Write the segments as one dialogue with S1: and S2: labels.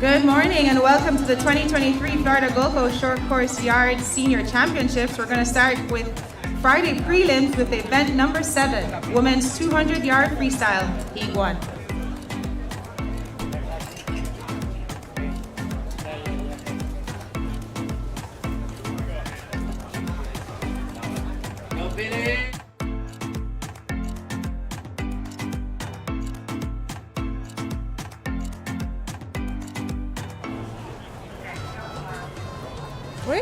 S1: Good morning and welcome to the 2023 Florida Gulf Coast Short Course Yard Senior Championships. We're going to start with Friday prelims with event number 7, Women's 200-Yard Freestyle, Heat 1.
S2: Oui.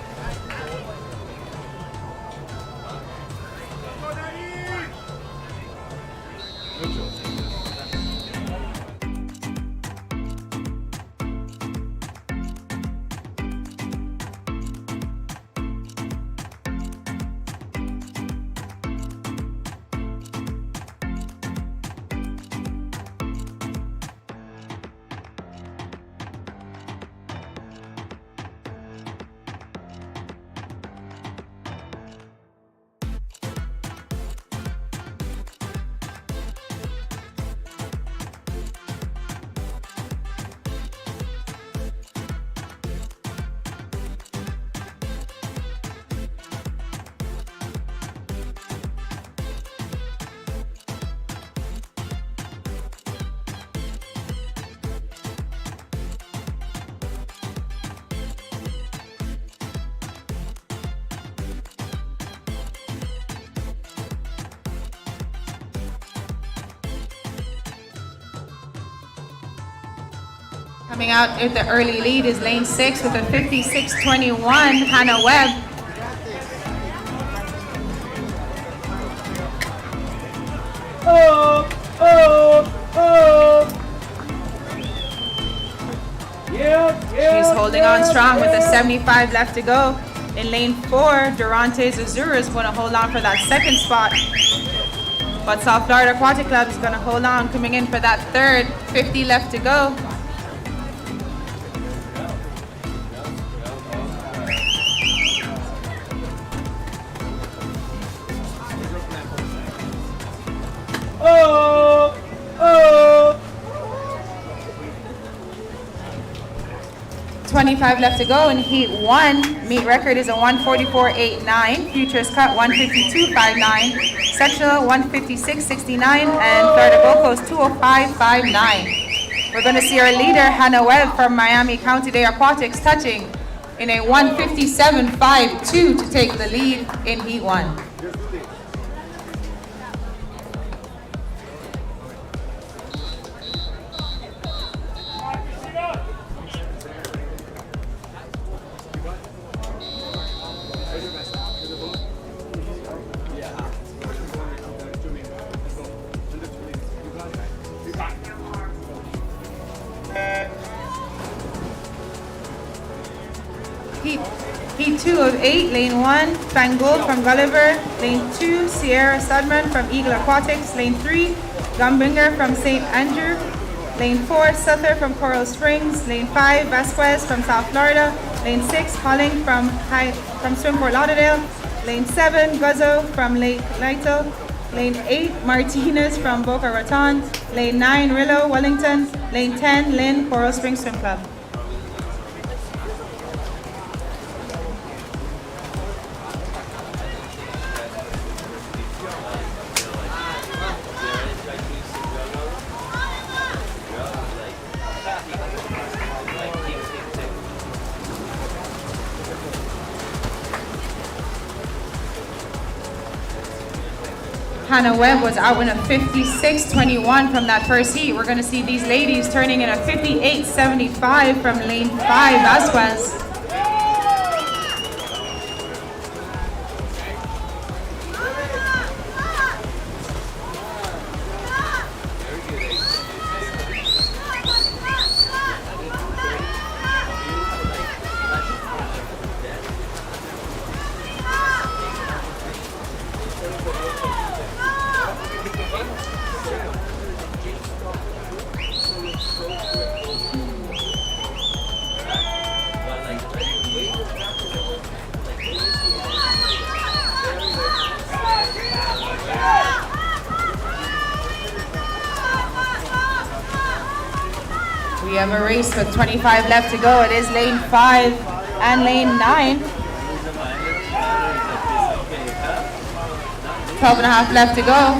S1: Coming out with the early lead is lane 6 with a 56.21, Hannah Webb. She's holding on strong with a 75 left to go. In lane 4, Durantes Azura is going to hold on for that second spot. But South Florida Aquatic Club is going to hold on, coming in for that third, 50 left to go.
S3: Oh! Oh!
S1: 25 left to go in Heat 1. Meet record is a 144.89. Futures cut 152.59. Sectional 156.69. And Florida Gulf Coast 205.59. We're going to see our leader, Hannah Webb from Miami County-Day Aquatics, touching in a 157.52 to take the lead in Heat 1. Heat 2 of 8, lane 1, Fangold from Gulliver, lane 2, Sierra Studman from Eagle Aquatics, lane 3, Gumbringer from St. Andrew, lane 4, Suther from Coral Springs, lane 5, Vasquez from South Florida, lane 6, Holling from Swimport Lauderdale, lane 7, Guzzo from Lake Lytle, lane 8, Martinez from Boca Raton, lane 9, Rillo, Wellington, lane 10, Lynn, Coral Springs Swim Club. Hannah Webb was out in a 56.21 from that first heat. We're going to see these ladies turning in a 58.75 from lane 5, Vasquez. have a race with 25 left to go. It is lane 5 and lane 9. 12 and a half left to go.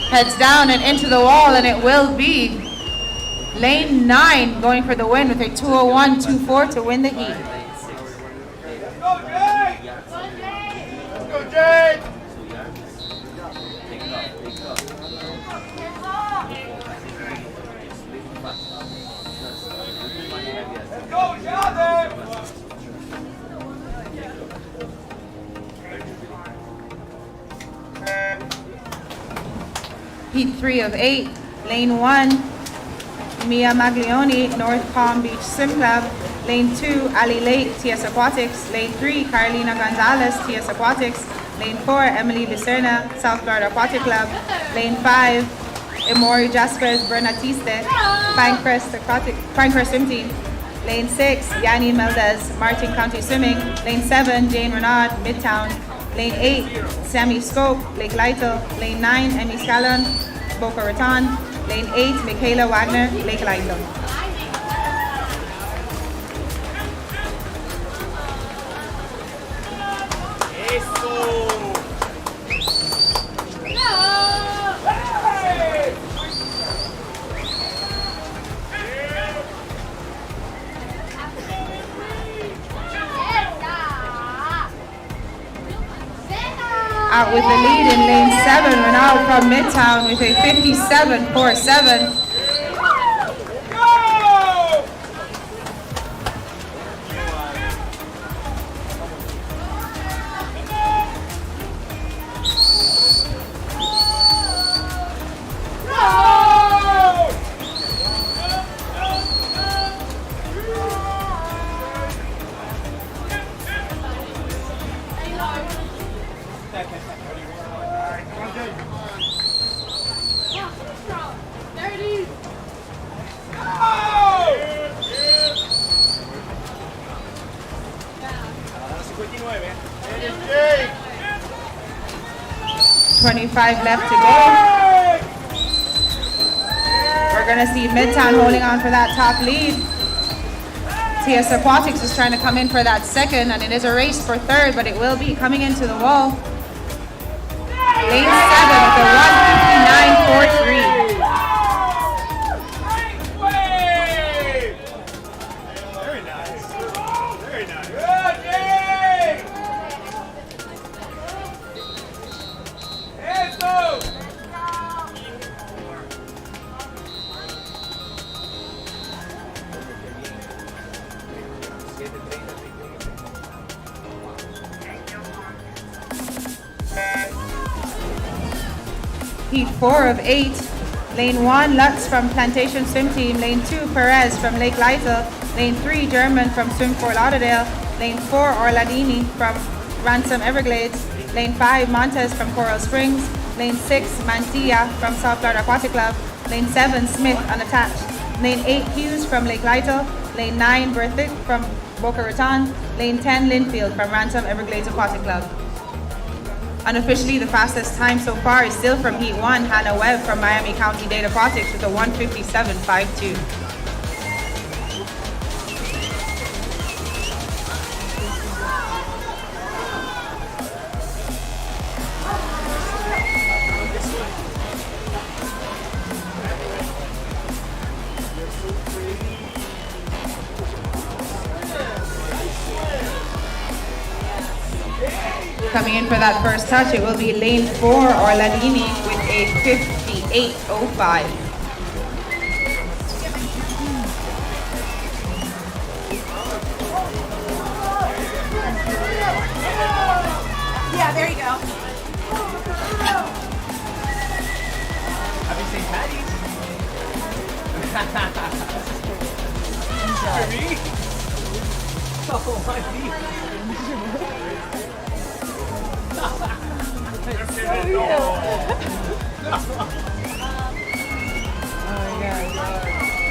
S1: Heads down and into the wall, and it will be lane 9 going for the win with a 2:01.24 to win the heat.
S3: Go, Jake! Let's go, Jonathan!
S1: Heat 3 of 8, lane 1, Mia Maglioni, North Palm Beach Swim Club. Lane 2, Ali Lake, TS Aquatics. Lane 3, Carolina Gonzalez, TS Aquatics. Lane 4, Emily Lucerna, South Florida Aquatic Club. Lane 5, Emory Jaspers, Bernatiste, Pinecrest Swim Team. Lane 6, Yanni Meldez, Martin County Swimming. Lane 7, Jane Renaud, Midtown. Lane 8, Sammy Scope, Lake Lytle. Lane 9, Emmy Scallon, Boca Raton. Lane 8, Michaela Wagner, Lake Lytle. Out with the lead in lane 7, Renaud from Midtown with a 57.47.
S3: Jake!
S1: 25 left to go. We're going to see Midtown holding on for that top lead. TS Aquatics is trying to come in for that second, and it is a race for third, but it will be coming into the wall. Lane 7 with a 159.43.
S3: Very nice. Very nice. Good, Jake! Hands move!
S1: Heat 4 of 8. Lane 1, Lutz from Plantation Swim Team. Lane 2, Perez from Lake Lytle. Lane 3, German from Swim Fort Lauderdale. Lane 4, Orladini from Ransom Everglades. Lane 5, Montes from Coral Springs. Lane 6, Mantilla from South Florida Aquatic Club. Lane 7, Smith unattached. Lane 8, Hughes from Lake Lytle. Lane 9, Berthick from Boca Raton. Lane 10, Linfield from Ransom Everglades Aquatic Club. Unofficially, the fastest time so far is still from Heat 1, Hannah Webb from Miami County-Dade Aquatics with a 157.52. Coming in for that first touch, it will be lane 4, Orladini, with a 58.05.
S2: Yeah, there you go.
S4: Happy St. Patty's. Oh, my feet.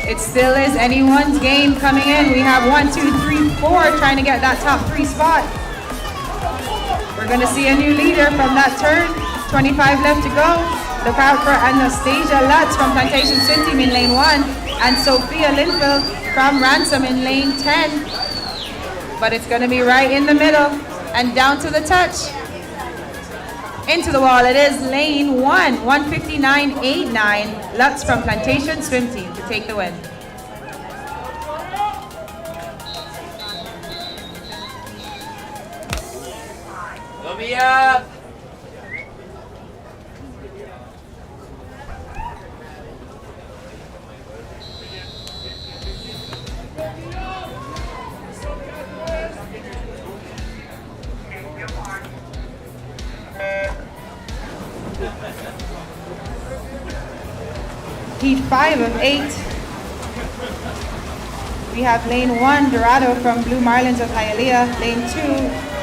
S1: It still is anyone's game coming in. We have 1, 2, 3, 4 trying to get that top 3 spot. We're going to see a new leader from that turn. 25 left to go. Look out for Anastasia Lutz from Plantation Swim Team in lane 1 and Sophia Linfield from Ransom in lane 10. But it's going to be right in the middle and down to the touch. Into the wall, it is lane 1, 159.89. Lutz from Plantation Swim Team to take the win.
S3: Let me up.
S1: Heat 5 of 8. We have lane 1, Dorado from Blue Marlins of Hialeah. Lane 2,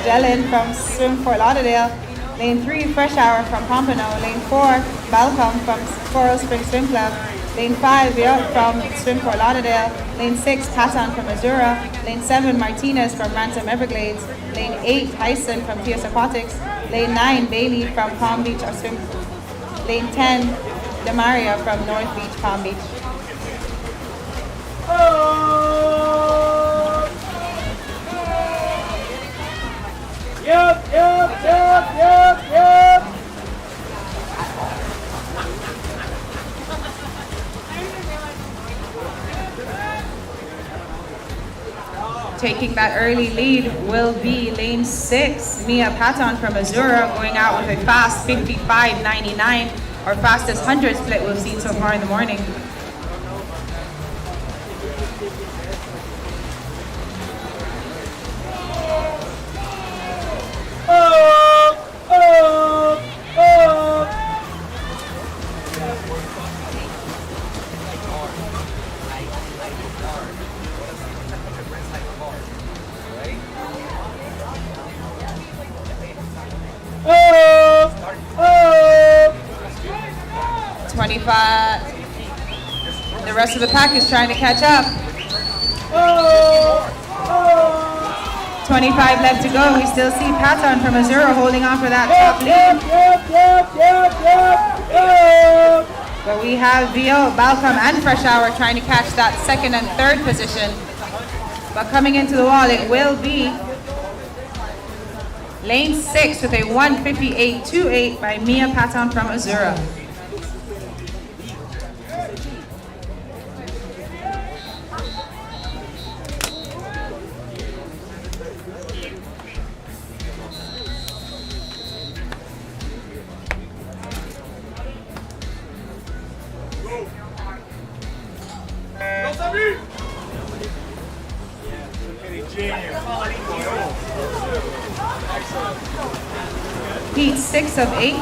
S1: Jellin from Swim Fort Lauderdale. Lane 3, Fresh Hour from Pompano. Lane 4, Balcom from Coral Springs Swim Club. Lane 5, Biot from Swim Fort Lauderdale. Lane 6, Patton from Missouri. Lane 7, Martinez from Ransom Everglades. Lane 8, Tyson from TS Aquatics. Lane 9, Bailey from Palm Beach Swim. Lane 10, Demaria from North Beach, Palm Beach.
S3: Yep.
S1: Taking that early lead will be lane 6, Mia Patton from Missouri, going out with a fast 55.99, or fastest 100 split we've seen so far in the morning. The rest of the pack is trying to catch up. 25 left to go. We still see Patton from Missouri holding on for that top lead. But we have Biot, Balcom, and Fresh Hour trying to catch that second and third position. But coming into the wall, it will be lane 6 with a 158.28 by Mia Patton from Missouri. Heat 6 of 8.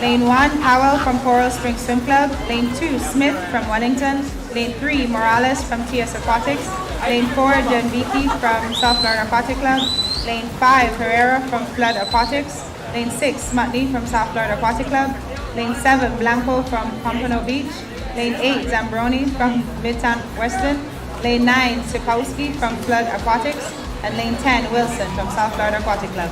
S1: Lane 1, Powell from Coral Springs Swim Club. Lane 2, Smith from Wellington. Lane 3, Morales from TS Aquatics. Lane 4, Janviki from South Florida Aquatic Club. Lane 5, Herrera from Flood Aquatics. Lane 6, Mutney from South Florida Aquatic Club. Lane 7, Blanco from Pompano Beach. Lane 8, Zambroni from Midtown Weston. Lane 9, Sikowski from Flood Aquatics. And lane 10, Wilson from South Florida Aquatic Club.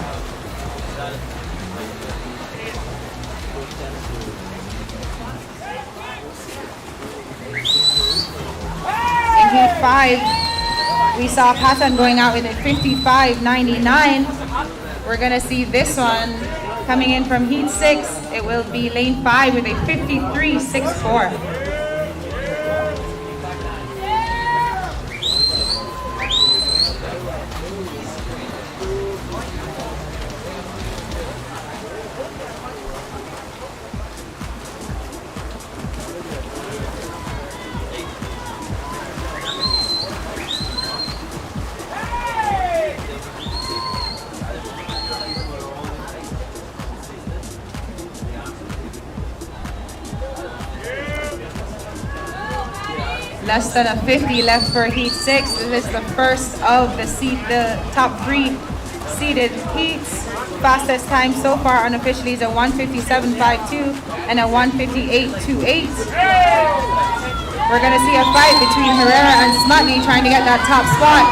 S1: In Heat 5, we saw Patton going out with a 55.99. We're going to see this one coming in from Heat 6. It will be lane 5 with a 53.64. Less than a 50 left for Heat 6. This is the first of the top 3 seeded heats. Fastest time so far unofficially is a 157.52 and a 158.28. We're going to see a fight between Herrera and Smutney trying to get that top spot.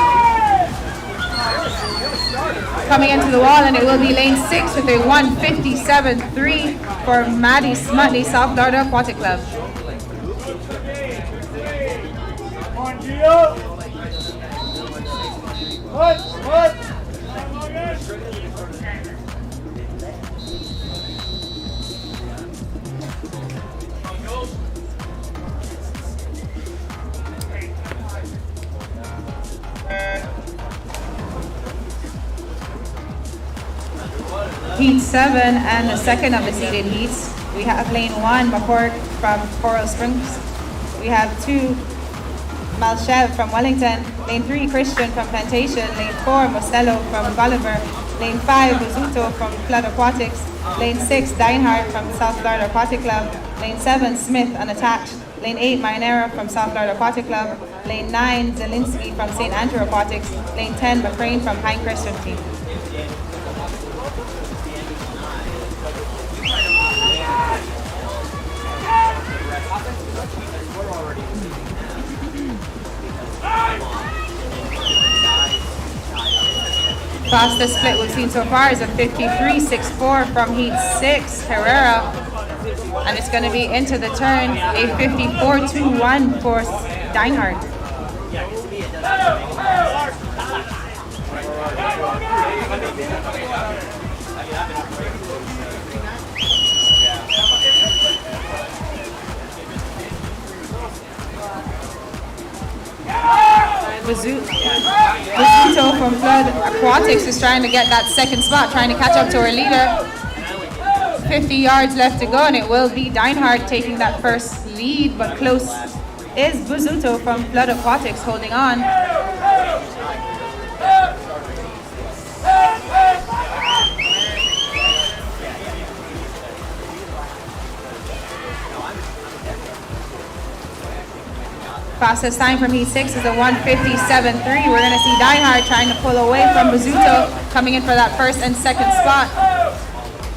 S1: coming into the wall, and it will be lane 6 with a 157.3 for Maddie Smutley, South Florida Aquatic Club.
S3: On, Gio. What?
S1: Heat 7 and the second of the seeded heats. We have lane 1, Mahort from Coral Springs. We have 2, Malchev from Wellington. Lane 3, Christian from Plantation. Lane 4, Mostello from Gulliver. Lane 5, Buzuto from Flood Aquatics. Lane 6, Deinhardt from South Florida Aquatic Club. Lane 7, Smith unattached. Lane 8, Marinera from South Florida Aquatic Club. Lane 9, Zelinsky from St. Andrew Aquatics. Lane 10, McCrane from Pinecrest Swim Team. Fastest split we've seen so far is a 53.64 from Heat 6, Herrera. And it's going to be into the turn, a 54.21 for Deinhardt. Buzuto from Flood Aquatics is trying to get that second spot, trying to catch up to her leader. 50 yards left to go, and it will be Deinhardt taking that first lead, but close is Buzuto from Flood Aquatics holding on. Fastest time from Heat 6 is a 157.3. We're going to see Deinhardt trying to pull away from Buzuto, coming in for that first and second spot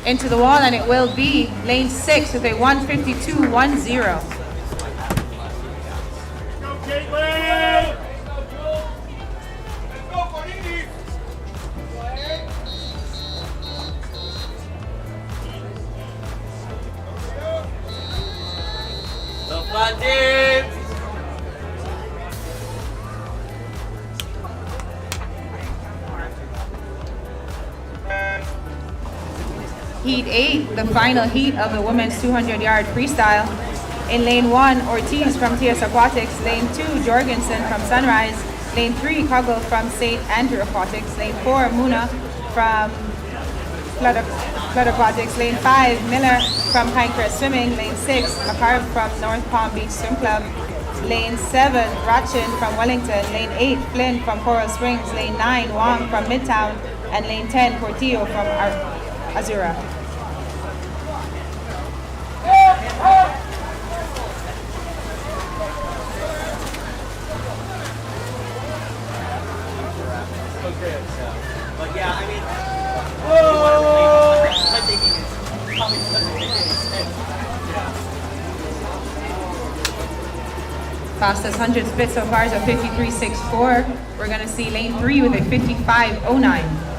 S1: into the wall, and it will be lane 6 with a 152.10. Heat 8, the final heat of the women's 200-yard freestyle. In lane 1, Ortiz from TS Aquatics. Lane 2, Jorgensen from Sunrise. Lane 3, Coggle from St. Andrew Aquatics. Lane 4, Muna from Flood Aquatics. Lane 5, Miller from Pinecrest Swimming. Lane 6, McCarb from North Palm Beach Swim Club. Lane 7, Ratchin from Wellington. Lane 8, Flynn from Coral Springs. Lane 9, Wong from Midtown. And lane 10, Portillo from Azura.
S4: But yeah, I mean, my thinking is probably doesn't make any sense.
S1: Fastest 100 split so far is a 53.64. We're going to see lane 3 with a 55.09.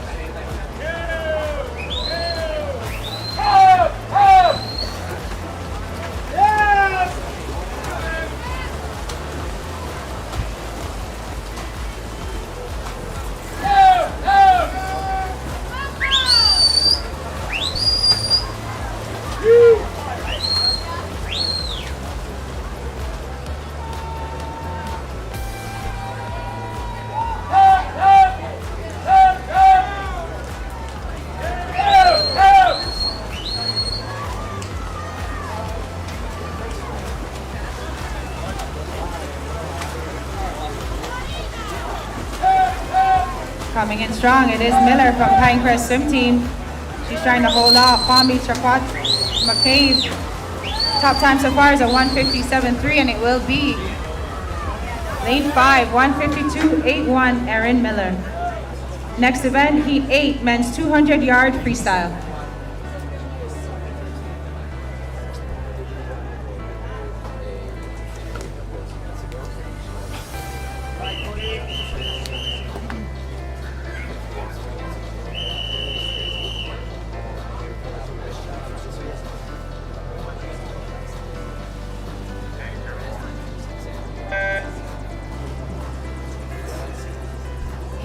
S1: Coming in strong, it is Miller from Pinecrest Swim Team. She's trying to hold off Palm Beach McCabe. Top time so far is a 157.3, and it will be lane 5, 152.81, Erin Miller. Next event, Heat 8, men's 200-yard freestyle.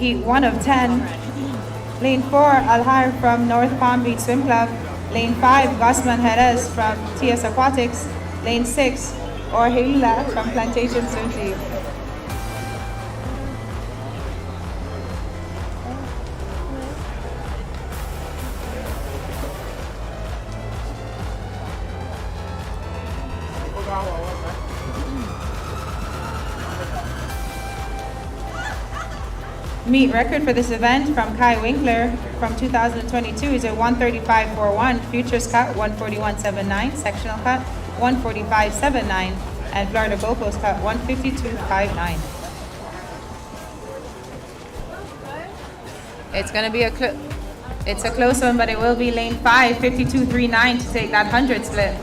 S1: Heat 1 of 10. Lane 4, Alhar from North Palm Beach Swim Club. Lane 5, Gosman Jerez from TS Aquatics. Lane 6, Orhila from Plantation Swim Team. Meet record for this event from Kai Winkler from 2022 is a 135.41, futures cut 141.79, sectional cut 145.79, and Florida Gold Coast cut 152.59. It's gonna be it's a close one, but it will be lane 5, 52.39 to take that 100 split.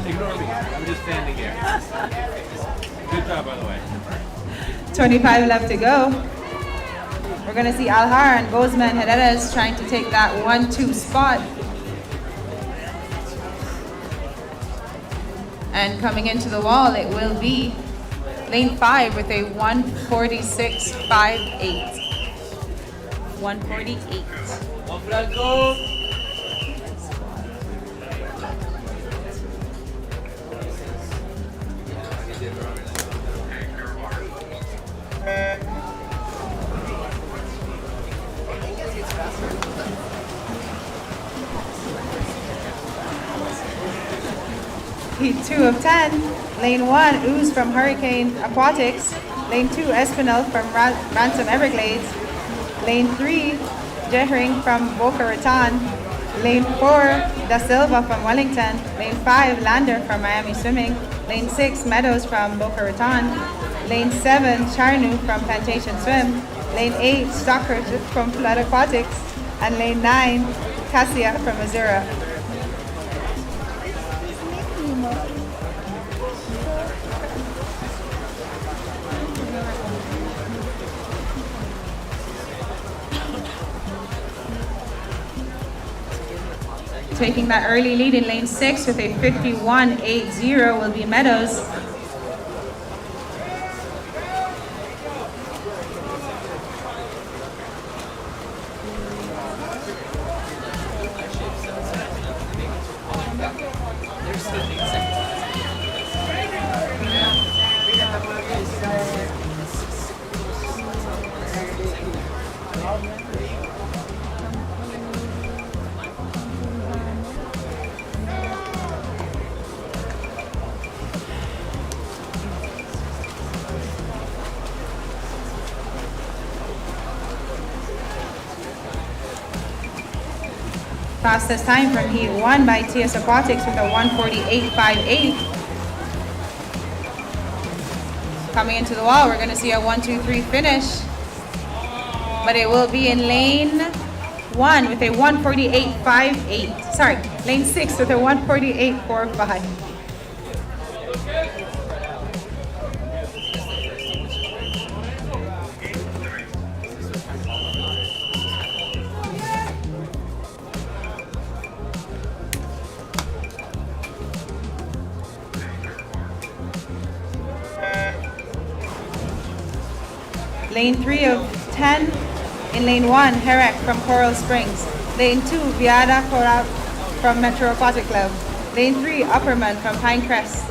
S4: Ignore me. I'm just standing here. Good job, by the way.
S1: 25 left to go. We're going to see Alhar and Gosman Jerez trying to take that 1-2 spot. And coming into the wall, it will be lane 5 with a 146.58. 148.
S3: One Blanco.
S1: Heat 2 of 10. Lane 1, Ooze from Hurricane Aquatics. Lane 2, Espinal from Ransom Everglades. Lane 3, Jehring from Boca Raton. Lane 4, Da Silva from Wellington. Lane 5, Lander from Miami Swimming. Lane 6, Meadows from Boca Raton. Lane 7, Charnu from Plantation Swim. Lane 8, Stockard from Flood Aquatics. And lane 9, Cassia from Missouri. Taking that early lead in lane 6 with a 51.80 will be Meadows. Fastest time from Heat 1 by TS Aquatics with a 148.58. Coming into the wall, we're going to see a 1-2-3 finish. But it will be in lane 1 with a 148.58. Sorry, lane 6 with a 148.45. Lane 3 of 10. In lane 1, Herrick from Coral Springs. Lane 2, Viada Coral from Metro Aquatic Club. Lane 3, Upperman from Pinecrest.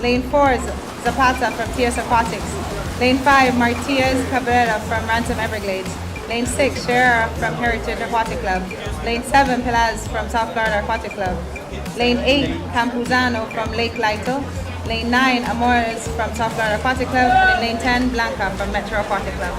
S1: Lane 4, Zapata from TS Aquatics. Lane 5, Martiaz Cabrera from Ransom Everglades. Lane 6, Sherra from Heritage Aquatic Club. Lane 7, Pelaz from South Florida Aquatic Club. Lane 8, Campuzano from Lake Lytle. Lane 9, Amores from South Florida Aquatic Club. And in lane 10, Blanca from Metro Aquatic Club.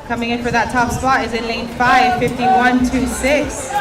S1: Coming in for that top spot is in lane 5, 51.26.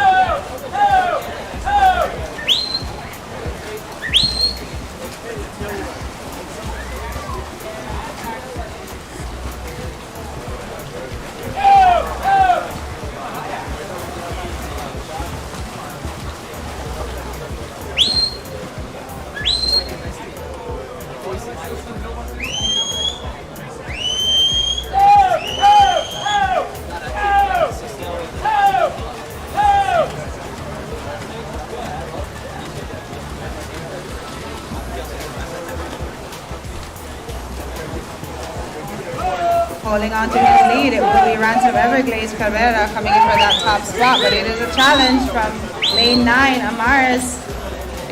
S1: Holding on to his lead, it will be Ransom Everglades Cabrera coming in for that top spot, but it is a challenge from lane 9, Amaris.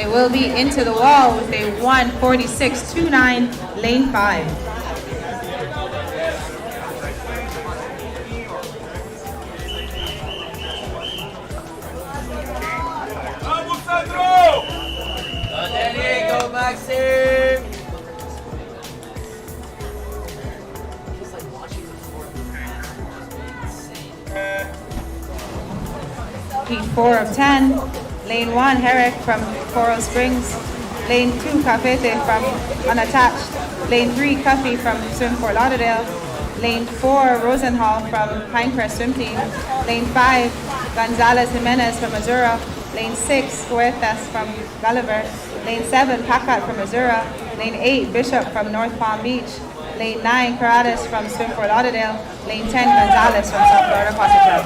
S1: It will be into the wall with a 1:46.29, lane 5.
S3: There you go, Maxim!
S1: Heat 4 of 10. Lane 1, Herrick from Coral Springs. Lane 2, Cafete from Unattached. Lane 3, Cuffy from Swim Fort Lauderdale. Lane 4, Rosenhall from Pinecrest Swim Team. Lane 5, Gonzalez Jimenez from Missouri. Lane 6, Huertas from Gulliver. Lane 7, Pacat from Missouri. Lane 8, Bishop from North Palm Beach. Lane 9, Corrales from Swim Fort Lauderdale. Lane 10, Gonzalez from South Florida Aquatic Club.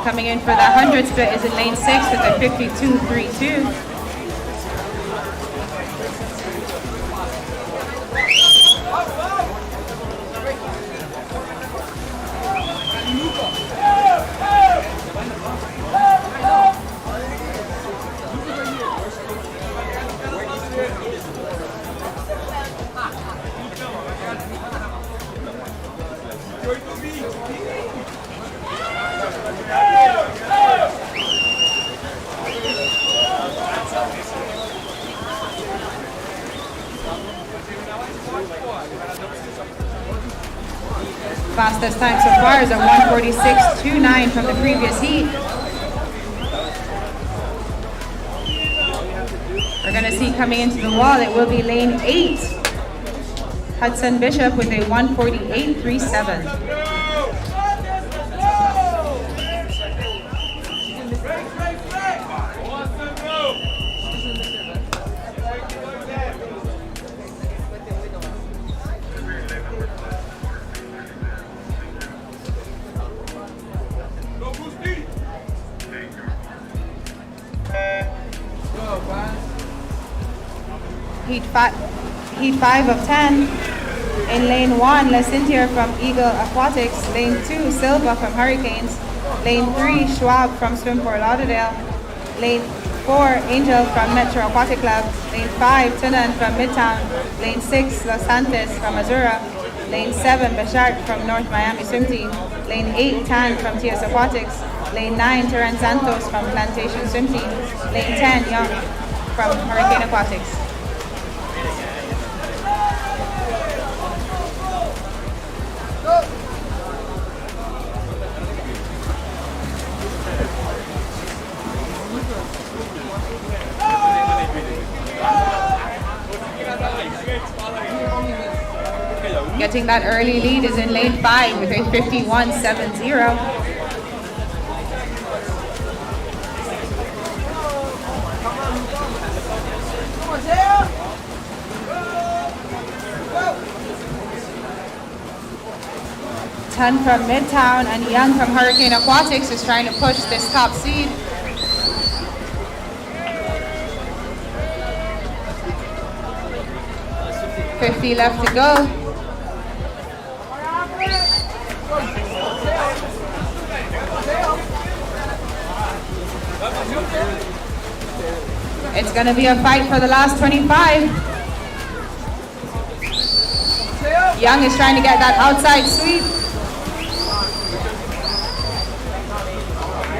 S1: Coming in for the 100 split is in lane 6 with a 52.32. Fastest time so far is a 1:46.29 from the previous heat. We're going to see coming into the wall, it will be lane 8, Hudson Bishop with a 1:48.37. Heat 5 of 10. In lane 1, Lecintier from Eagle Aquatics. Lane 2, Silva from Hurricanes. Lane 3, Schwab from Swim Fort Lauderdale. Lane 4, Angel from Metro Aquatic Club. Lane 5, Tunan from Midtown. Lane 6, Los Santos from Missouri. Lane 7, Bashart from North Miami Swim Team. Lane 8, Tan from TS Aquatics. Lane 9, Terran Santos from Plantation Swim Team. Lane 10, Young from Hurricane Aquatics. Getting that early lead is in lane 5 with a 51.70. Tan from Midtown and Young from Hurricane Aquatics is trying to push this top seed. $50 left to go. It's going to be a fight for the last 25. Young is trying to get that outside sweep.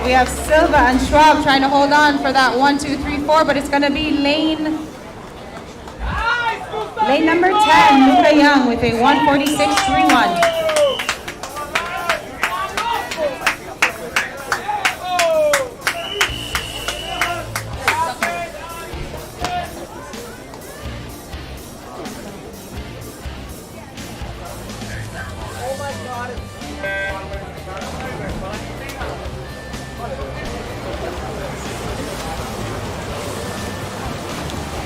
S1: We have Silva and Schwab trying to hold on for that 1, 2, 3, 4, but it's going to be lane number 10, Luca Young, with a 146.31.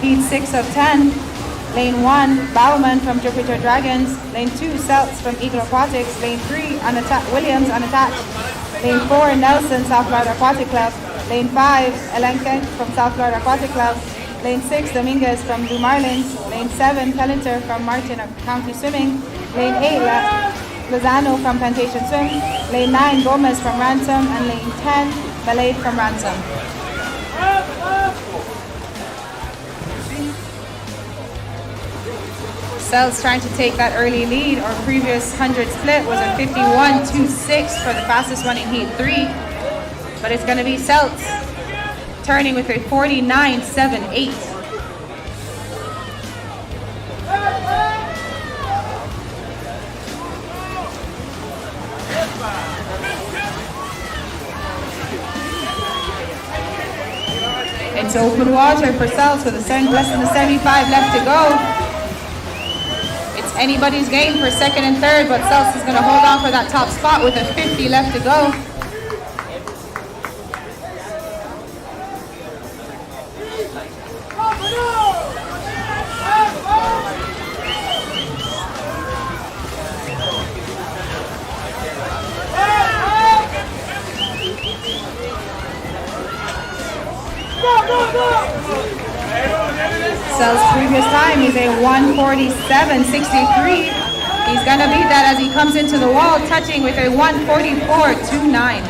S1: Heat 6 of 10. Lane 1, Bauman from Jupiter Dragons. Lane 2, Seltz from Eagle Aquatics. Lane 3, Williams unattached. Lane 4, Nelson, South Florida Aquatic Club. Lane 5, Elenke from South Florida Aquatic Club. Lane 6, Dominguez from Blue Marlins. Lane 7, Pellinter from Martin County Swimming. Lane 8, Lozano from Plantation Swim. Lane 9, Gomez from Ransom. And lane 10, Malade from Ransom. Sells trying to take that early lead. Our previous 100 split was a 51.26 for the fastest one in Heat 3. But it's going to be Seltz turning with a 49.78. It's open water for Seltz with less than 75 left to go. It's anybody's game for second and third, but Seltz is going to hold on for that top spot with a 50 left to go. Seltz previous time is a 147.63. He's gonna beat that as he comes into the wall, touching with a 144.29.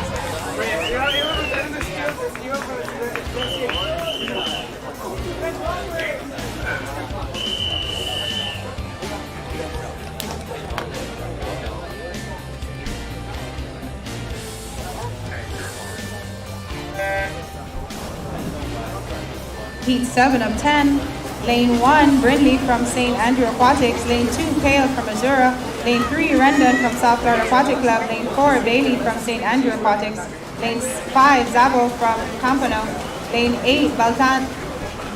S1: Heat 7 of 10. Lane 1, Brindley from St. Andrew Aquatics. Lane 2, Kale from Missouri. Lane 3, Rendon from South Florida Aquatic Club. Lane 4, Bailey from St. Andrew Aquatics. Lane 5, Zabo from Campano. Lane 8,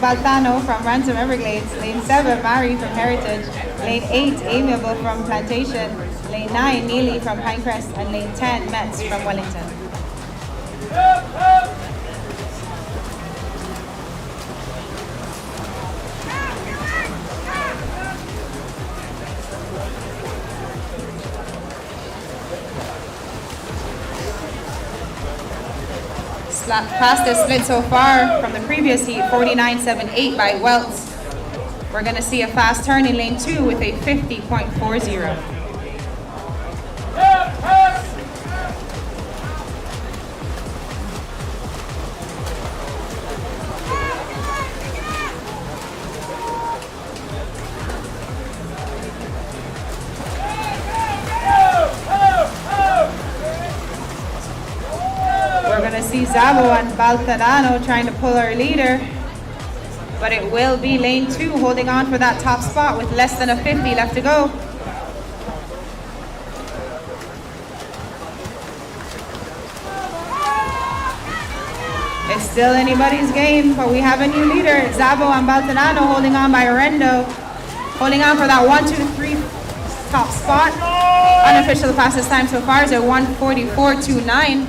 S1: Baltano from Ransom Everglades. Lane 7, Mari from Heritage. Lane 8, Amiable from Plantation. Lane 9, Neely from Pinecrest. And lane 10, Metz from Wellington. Fastest split so far from the previous heat, 49.78 by Welts. We're going to see a fast turn in lane 2 with a 50.40. See Zabo and Baltadano trying to pull our leader, but it will be lane 2 holding on for that top spot with less than a 50 left to go. It's still anybody's game, but we have a new leader. Zabo and Baltadano holding on by Rendo, holding on for that 1, 2, 3 top spot. Unofficial fastest time so far is a 144.29.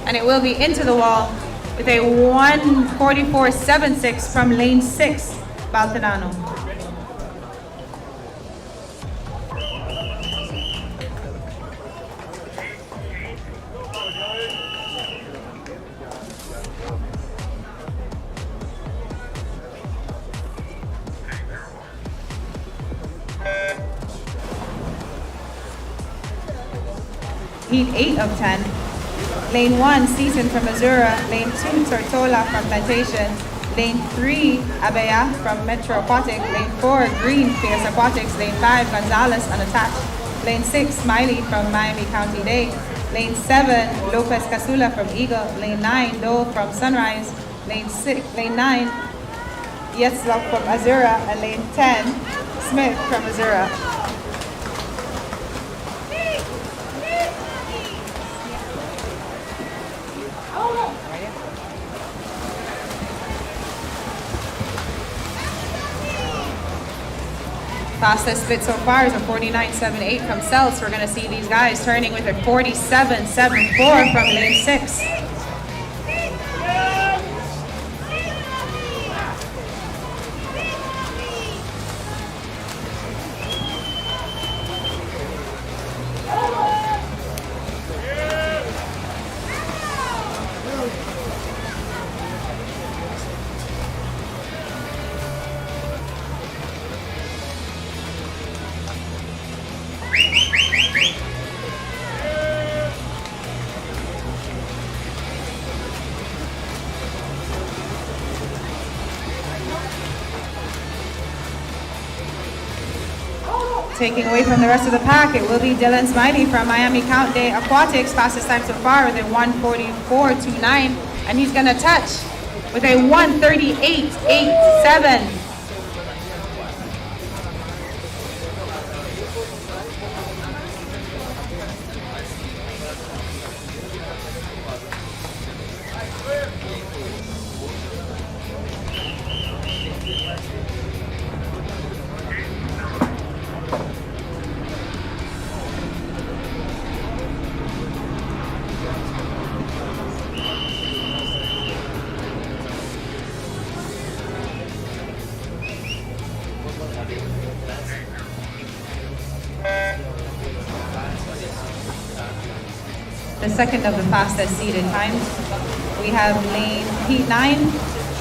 S1: And it will be into the wall with a 144.76 from lane 6, Baltadano. Heat 8 of 10. Lane 1, Season from Missouri. Lane 2, Tortola from Plantation. Lane 3, Abaya from Metro Aquatic. Lane 4, Green, Fierce Aquatics. Lane 5, Gonzalez, unattached. Lane 6, Smiley from Miami County Day. Lane 7, Lopez Casula from Eagle. Lane 9, Dole from Sunrise. Lane 9, Yetzlock from Azura. And lane 10, Smith from Azura. Fastest split so far is a 49.78 from Cells. We're going to see these guys turning with a 47.74 from lane 6. Taking away from the rest of the pack, it will be Dylan Smiley from Miami County Aquatics. Fastest time so far with a 1:44.29, and he's gonna touch with a 1:38.87. The second of the fastest seeded times. We have lane P9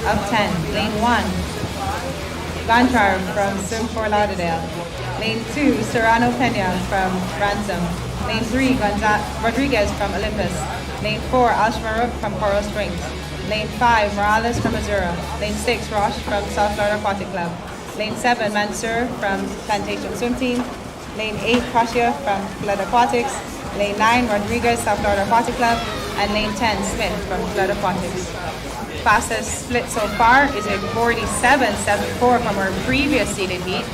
S1: of 10. Lane 1, Gonchar from Fort Lauderdale. Lane 2, Serrano Pena from Ransom. Lane 3, Rodriguez from Olympus. Lane 4, Alshmaruk from Coral Springs. Lane 5, Morales from Azura. Lane 6, Roche from South Florida Aquatic Club. Lane 7, Mansur from Plantation Swim Team. Lane 8, Kasia from Flood Aquatics. Lane 9, Rodriguez, South Florida Aquatic Club. And lane 10, Smith from Flood Aquatics. Fastest split so far is a 47.74 from our previous seeded heat.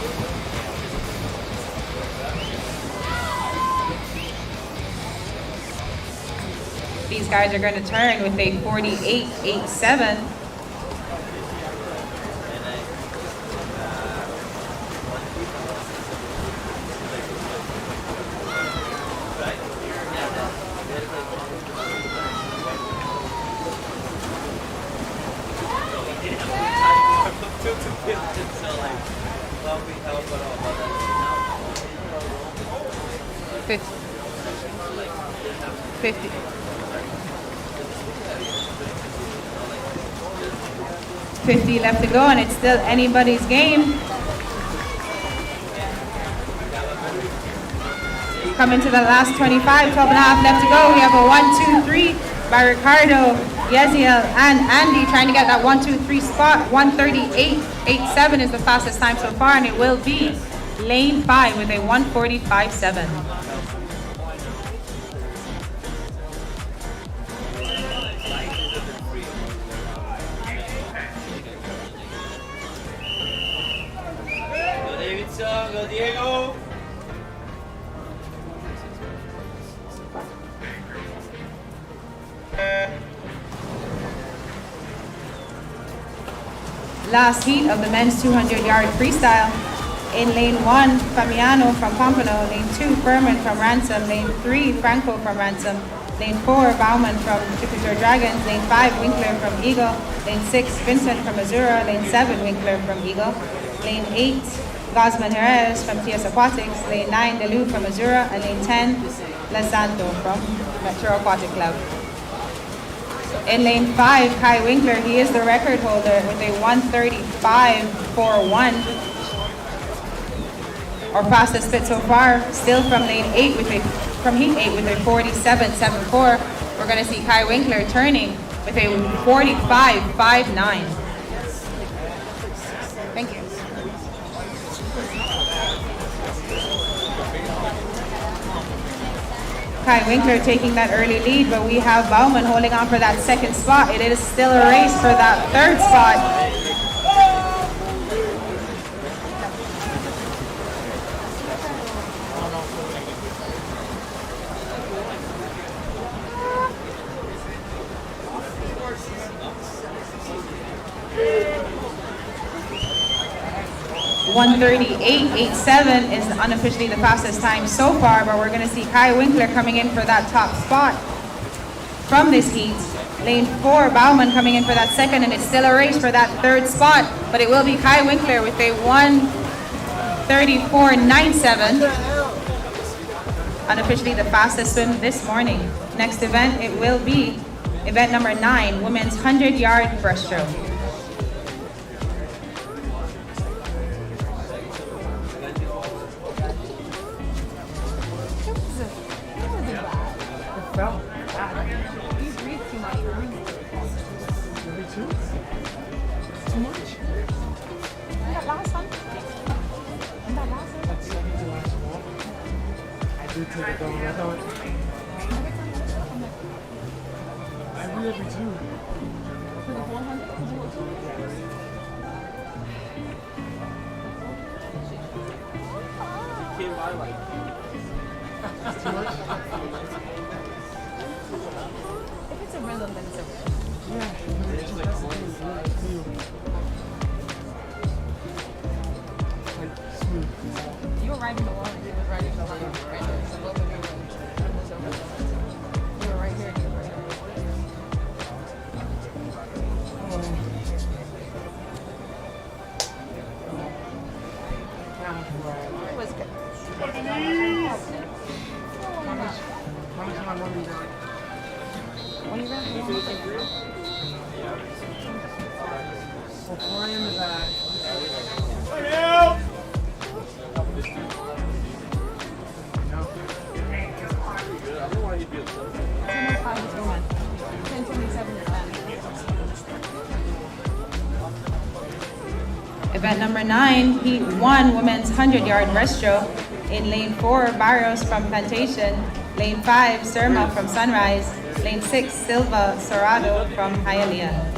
S1: These guys are going to turn with a 48.87. $50 left to go, and it's still anybody's game. Coming to the last 25, 12 and a half left to go. We have a 1, 2, 3 by Ricardo, Yeziel, and Andy trying to get that 1, 2, 3 spot. 1:38.87 is the fastest time so far, and it will be lane 5 with a 1:45.7.
S3: Go Diego!
S1: Last heat of the men's 200-yard freestyle. In lane 1, Famiano from Pompano. Lane 2, Furman from Ransom. Lane 3, Franco from Ransom. Lane 4, Bauman from Jupiter Dragons. Lane 5, Winkler from Eagle. Lane 6, Vincent from Azura. Lane 7, Winkler from Eagle. Lane 8, Gosman Jerez from TS Aquatics. Lane 9, Delu from Azura. And lane 10, Lesanto from Metro Aquatic Club. In lane 5, Kai Winkler, he is the record holder with a 1:35.41. Our fastest split so far, still from lane 8 from heat 8 with a 47.74. We're going to see Kai Winkler turning with a 45.59. Kai Winkler taking that early lead, but we have Bauman holding on for that second spot. It is still a race for that third spot. .138.87 is unofficially the fastest time so far, but we're going to see Kai Winkler coming in for that top spot from this heat. Lane 4, Bauman coming in for that second, and it's still a race for that third spot, but it will be Kai Winkler with a 1:34.97. Unofficially the fastest swim this morning. Next event, it will be event number 9, women's 100-yard breaststroke. Event number 9, Heat 1, women's 100-yard breaststroke. In lane 4, Barrios from Plantation. Lane 5, Surma from Sunrise. Lane 6, Silva Sorado from Hialeah.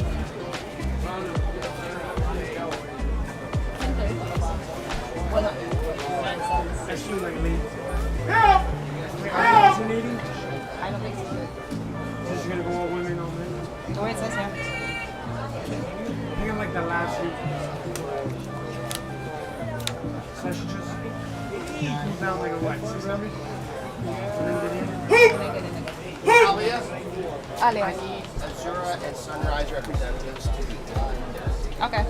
S2: I don't think so.
S5: Just gonna go all women on men.
S1: The way it says here.
S5: I think I'm like the last week. So I should just come down like a what? 600? And then get in.
S2: Alia.
S6: I need Azura and Sunrise representatives to be
S2: Okay.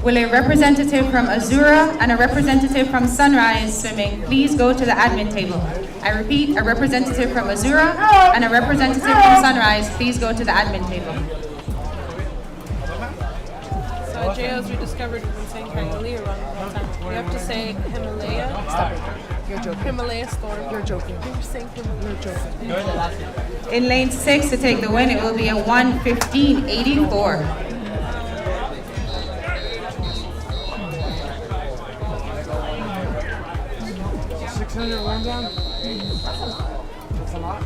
S1: Will a representative from Azura and a representative from Sunrise Swimming please go to the admin table? I repeat, a representative from Azura and a representative from Sunrise, please go to the admin table.
S7: So at JOs we discovered we've been saying Himalaya wrong the whole time. You have to say Himalaya.
S2: Stop it. You're joking.
S7: Himalaya storm.
S2: You're joking.
S7: You were saying Himalaya.
S2: You're joking.
S1: In lane 6 to take the win, it will be a 1:15.84.
S5: 600 run down? That's a lot.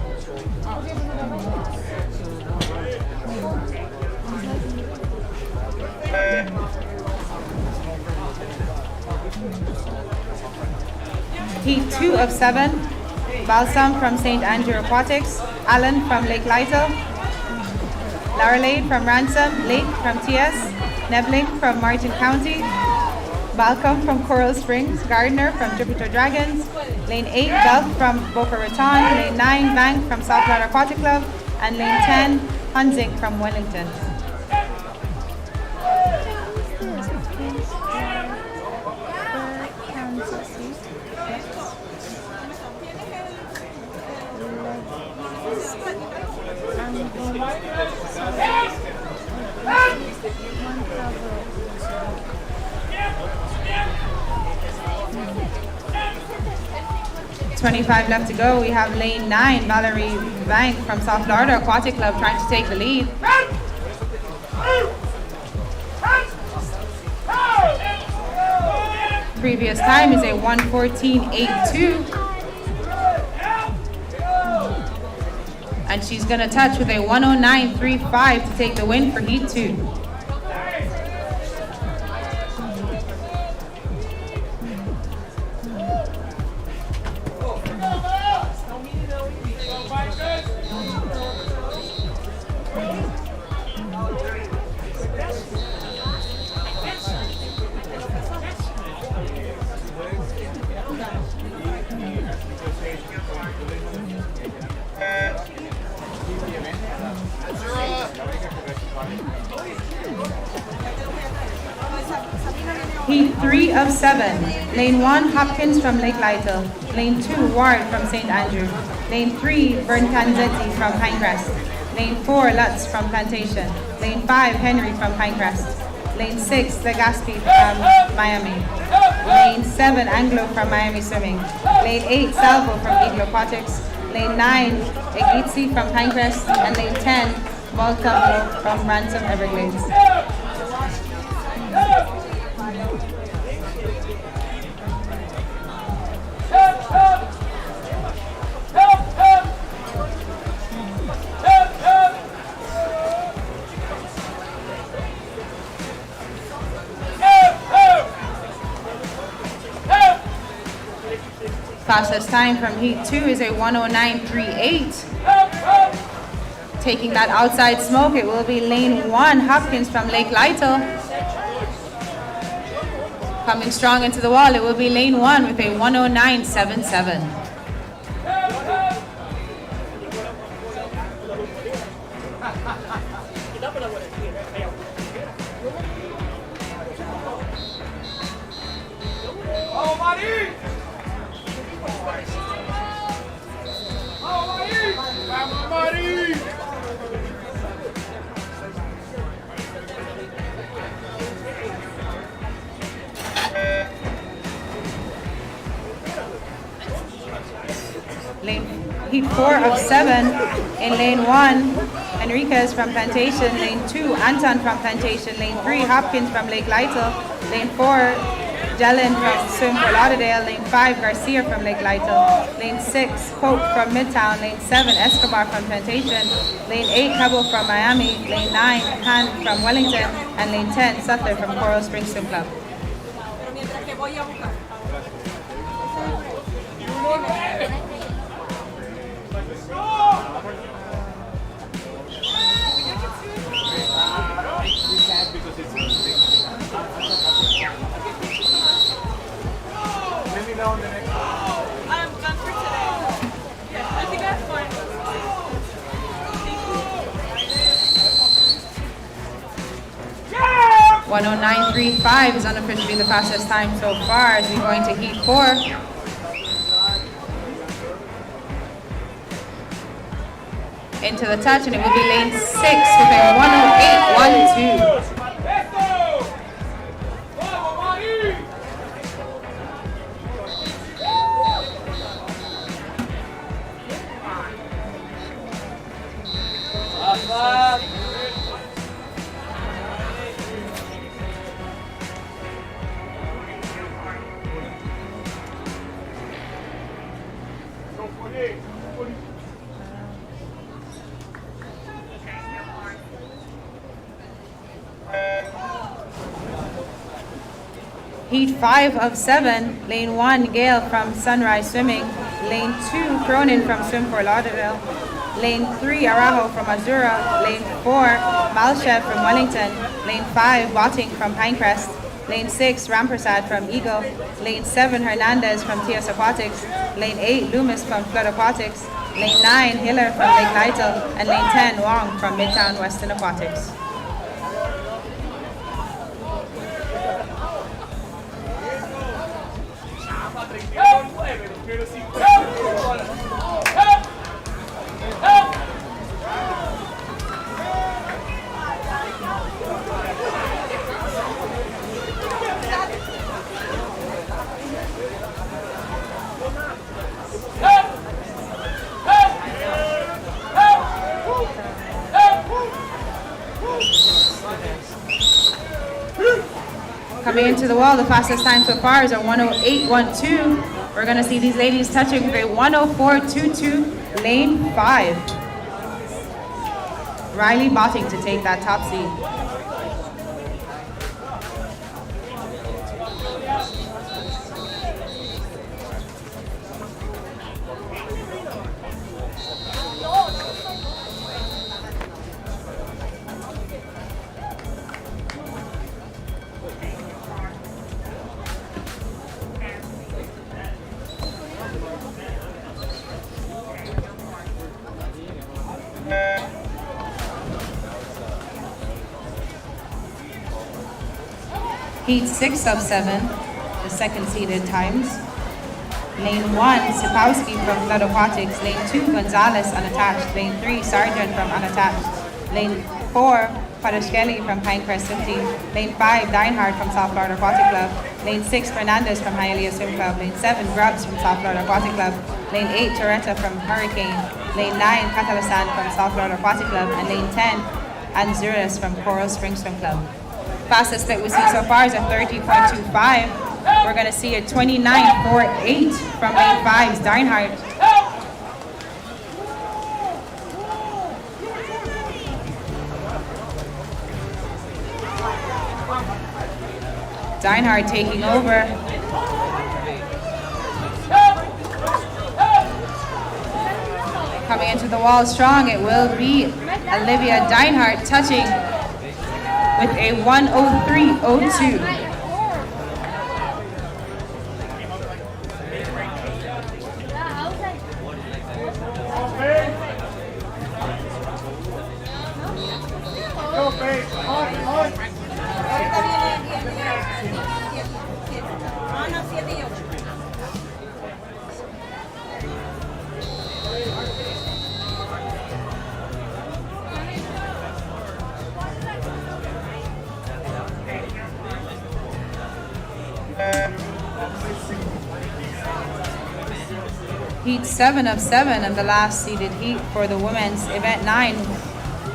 S1: 2 of 7, Balsam from St. Andrew Aquatics, Allen from Lake Lytle, Laralade from Ransom, Lake from TS, Nebling from Martin County, Balcom from Coral Springs, Gardner from Jupiter Dragons, Lane 8, Gulf from Boca Raton, Lane 9, Bank from South Florida Aquatic Club, and Lane 10, Hunzing from Wellington. .25 left to go. We have lane 9, Valerie Bank from South Florida Aquatic Club trying to take the lead. Previous time is a 1:14.82. and she's gonna touch with a 109.35 to take the win for Heat 2. Heat 3 of 7. Lane 1, Hopkins from Lake Lytle. Lane 2, Ward from St. Andrew. Lane 3, Berncanzetti from Pinecrest. Lane 4, Lutz from Plantation. Lane 5, Henry from Pinecrest. Lane 6, Legaspi from Miami. Lane 7, Anglo from Miami Swimming. Lane 8, Salvo from Eagle Aquatics. Lane 9, Egitzi from Pinecrest. And lane 10, Malcolm from Ransom Everglades. Fastest time from Heat 2 is a 109.38. Taking that outside smoke, it will be lane 1, Hopkins from Lake Lytle. Coming strong into the wall, it will be lane 1 with a 109.77. Heat 4 of 7 in lane 1, Enriquez from Plantation. Lane 2, Anton from Plantation. Lane 3, Hopkins from Lake Lytle. Lane 4, Jelen from Swim Fort Lauderdale. Lane 5, Garcia from Lake Lytle. Lane 6, Pope from Midtown. Lane 7, Escobar from Plantation. Lane 8, Cabo from Miami. Lane 9, Han from Wellington. And lane 10, Sutler from Coral Springs Swim Club.
S5: On the next one.
S7: I'm done for today. Yeah, I think that's fine.
S1: 109.35 is unofficially the fastest time so far as we go into Heat 4. Into the touch, and it will be lane 6 with a 108.12. Heat 5 of 7, lane 1, Gale from Sunrise Swimming. Lane 2, Cronin from Swim Fort Lauderdale. Lane 3, Arajo from Azura. Lane 4, Malchev from Wellington. Lane 5, Botting from Pinecrest. Lane 6, Rampersad from Eagle. Lane 7, Hernandez from TS Aquatics. Lane 8, Loomis from Flood Aquatics. Lane 9, Hiller from Lake Lytle. And lane 10, Wong from Midtown Western Aquatics. Coming into the wall, the fastest time so far is a 108.12. We're going to see these ladies touching with a 104.22, lane 5. Riley Botting to take that top seed. Heat 6 of 7, the second seeded times. Lane 1, Sipowski from Flood Aquatics. Lane 2, Gonzalez unattached. Lane 3, Sargent from unattached. Lane 4, Padoshkelly from Pinecrest Swim Team. Lane 5, Deinhardt from South Florida Aquatic Club. Lane 6, Fernandez from Hialeah Swim Club. Lane 7, Grubbs from South Florida Aquatic Club. Lane 8, Torretta from Hurricane. Lane 9, Catalasan from South Florida Aquatic Club. And lane 10, Anzuras from Coral Springs Swim Club. Fastest that we see so far is a 30.25. We're going to see a 29.48 from lane 5's Deinhardt. Deinhardt taking over. Coming into the wall strong, it will be Olivia Deinhardt touching with a 1:03.02.
S5: Go, babe. On.
S1: Heat 7 of 7 of the last seeded heat for the women's event 9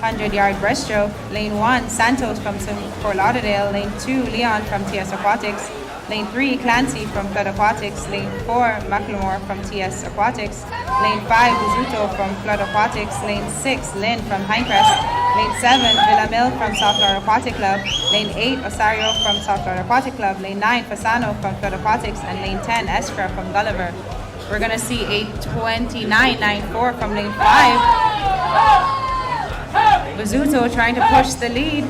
S1: 100-yard breaststroke. Lane 1, Santos from Fort Lauderdale. Lane 2, Leon from TS Aquatics. Lane 3, Clancy from Flood Aquatics. Lane 4, McLemore from TS Aquatics. Lane 5, Buzuto from Flood Aquatics. Lane 6, Lynn from Pinecrest. Lane 7, Villamil from South Florida Aquatic Club. Lane 8, Osario from South Florida Aquatic Club. Lane 9, Fasano from Flood Aquatics. And lane 10, Estra from Gulliver. We're going to see a 29.94 from lane 5. Buzuto trying to push the lead,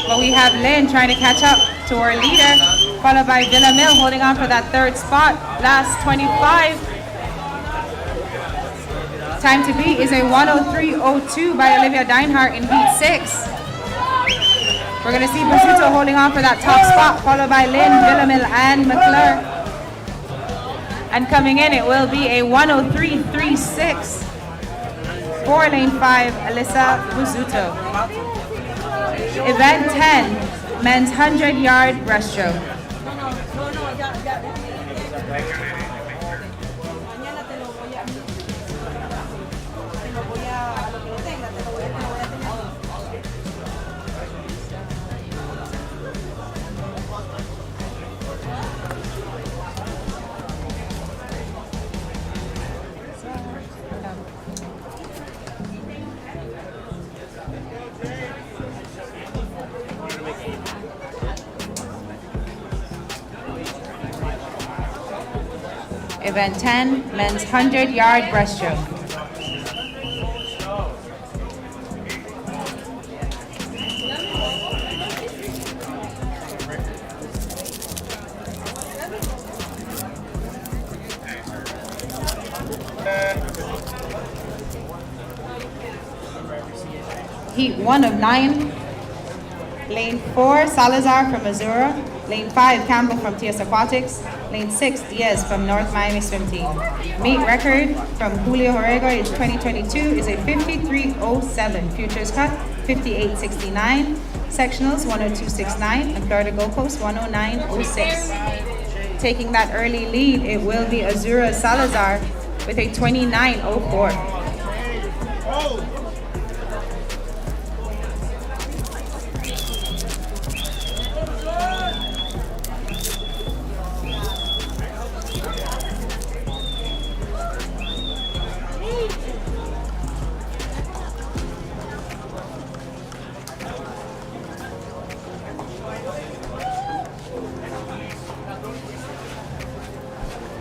S1: but we have Lynn trying to catch up to our leader, followed by Villamil holding on for that third spot. Last 25. Time to beat is a 1:03.02 by Olivia Deinhardt in heat 6. We're going to see Buzuto holding on for that top spot, followed by Lynn, Villamil, and McClure. And coming in, it will be a 1:03.36 for lane 5, Alyssa Buzuto. Event 10, men's 100-yard breaststroke. Event 10, men's 100-yard breaststroke. Heat 1 of 9. Lane 4, Salazar from Missouri. Lane 5, Campbell from TS Aquatics. Lane 6, Diaz from North Miami Swim Team. Meet record from Julio Jorrego, age 2022, is a 53.07. Futures cut, 58.69. Sectionals, 102.69. And Florida Gold Coast, 109.06. Taking that early lead, it will be Azura Salazar with a 29.04.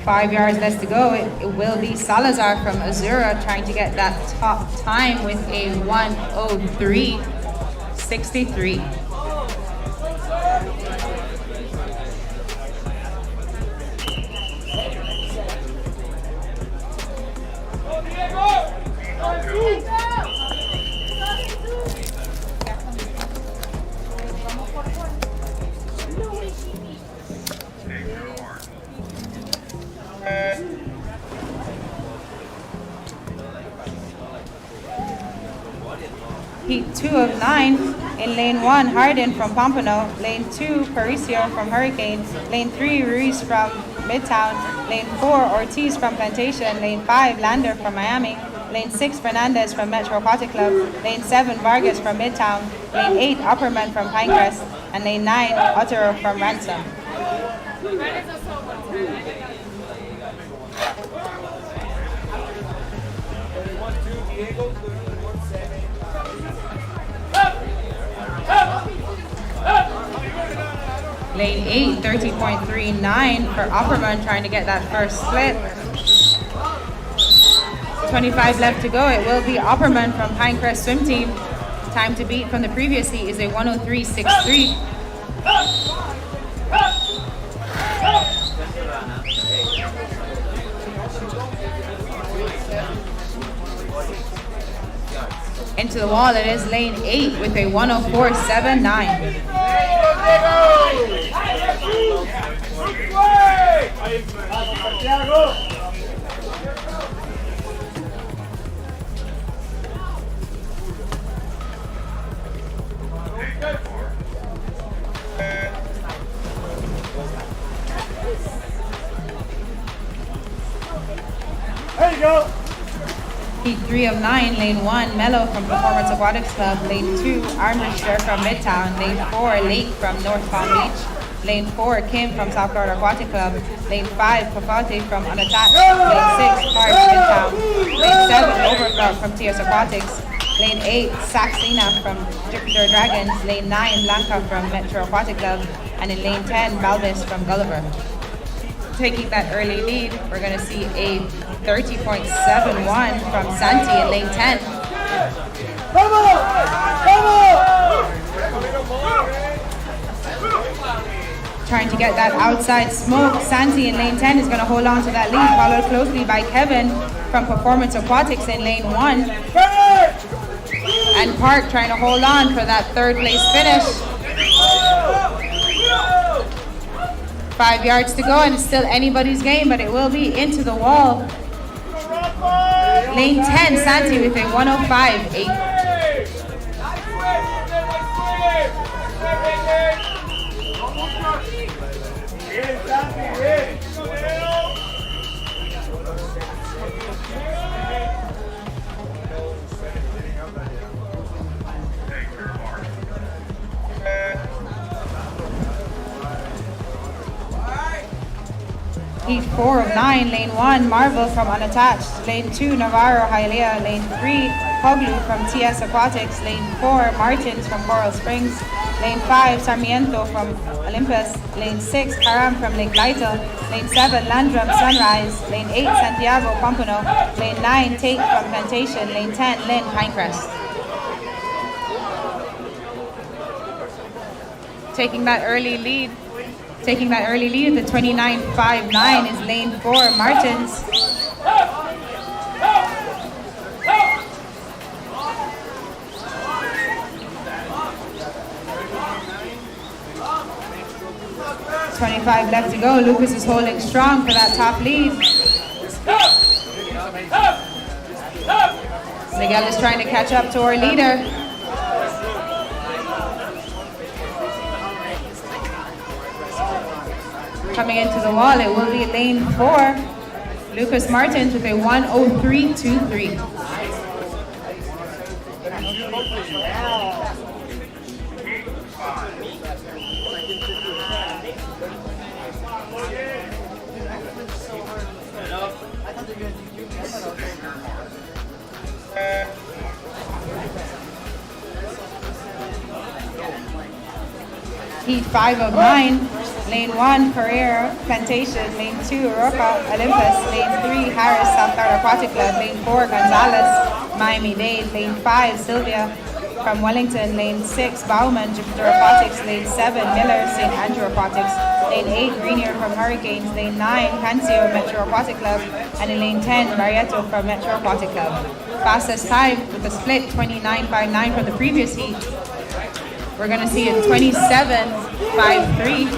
S1: 5 yards left to go. It will be Salazar from Azura trying to get that top time with a 1:03.63. Heat 2 of 9 in lane 1, Harden from Pompano. Lane 2, Paricio from Hurricane. Lane 3, Ruiz from Midtown. Lane 4, Ortiz from Plantation. Lane 5, Lander from Miami. Lane 6, Fernandez from Metro Aquatic Club. Lane 7, Vargas from Midtown. Lane 8, Upperman from Pinecrest. And lane 9, Otero from Ransom. Lane 8, 30.39 for Opperman trying to get that first split. 25 left to go. It will be Opperman from Pinecrest Swim Team. Time to beat from the previous heat is a 1:03.63. Into the wall, it is lane 8 with a 1:04.79.
S5: There you go.
S1: Heat 3 of 9, lane 1, Mello from Performance Aquatics Club. Lane 2, Armbruster from Midtown. Lane 4, Lake from North Palm Beach. Lane 4, Kim from South Florida Aquatic Club. Lane 5, Pafati from Unattached. Lane 6, Park Midtown. Lane 7, Overflow from TS Aquatics. Lane 8, Saxena from Jupiter Dragons. Lane 9, Blanca from Metro Aquatic Club. And in lane 10, Balbis from Gulliver. Taking that early lead, we're going to see a 30.71 from Santi in lane 10.
S5: Come on! Come on!
S1: Trying to get that outside smoke. Santi in lane 10 is going to hold on to that lead, followed closely by Kevin from Performance Aquatics in lane 1. And Park trying to hold on for that third place finish. 5 yards to go and it's still anybody's game, but it will be into the wall. Lane 10, Santi with a 1:05.8. Heat 4 of 9, lane 1, Marvel from Unattached. Lane 2, Navarro Hialeah. Lane 3, Hoglu from TS Aquatics. Lane 4, Martins from Coral Springs. Lane 5, Sarmiento from Olympus. Lane 6, Karam from Lake Lytle. Lane 7, Landrum Sunrise. Lane 8, Santiago Pompano. Lane 9, Tate from Plantation. Lane 10, Lynn Pinecrest. Taking that early lead at the 29.59 is lane 4, Martins. $25 left to go. Lucas is holding strong for that top lead. Miguel is trying to catch up to our leader. Coming into the wall, it will be lane 4. Lucas Martins with a 1:03.23. Heat 5 of 9. Lane 1, Pereira Plantation. Lane 2, Roca Olympus. Lane 3, Harris South Florida Aquatic Club. Lane 4, Gonzalez Miami-Dade. Lane 5, Sylvia from Wellington. Lane 6, Bauman Jupiter Aquatics. Lane 7, Miller St. Andrew Aquatics. Lane 8, Grenier from Hurricanes. Lane 9, Cancio Metro Aquatic Club. And in lane 10, Barrietto from Metro Aquatic Club. Fastest time with a split 29.59 from the previous heat. We're going to see it 27.53.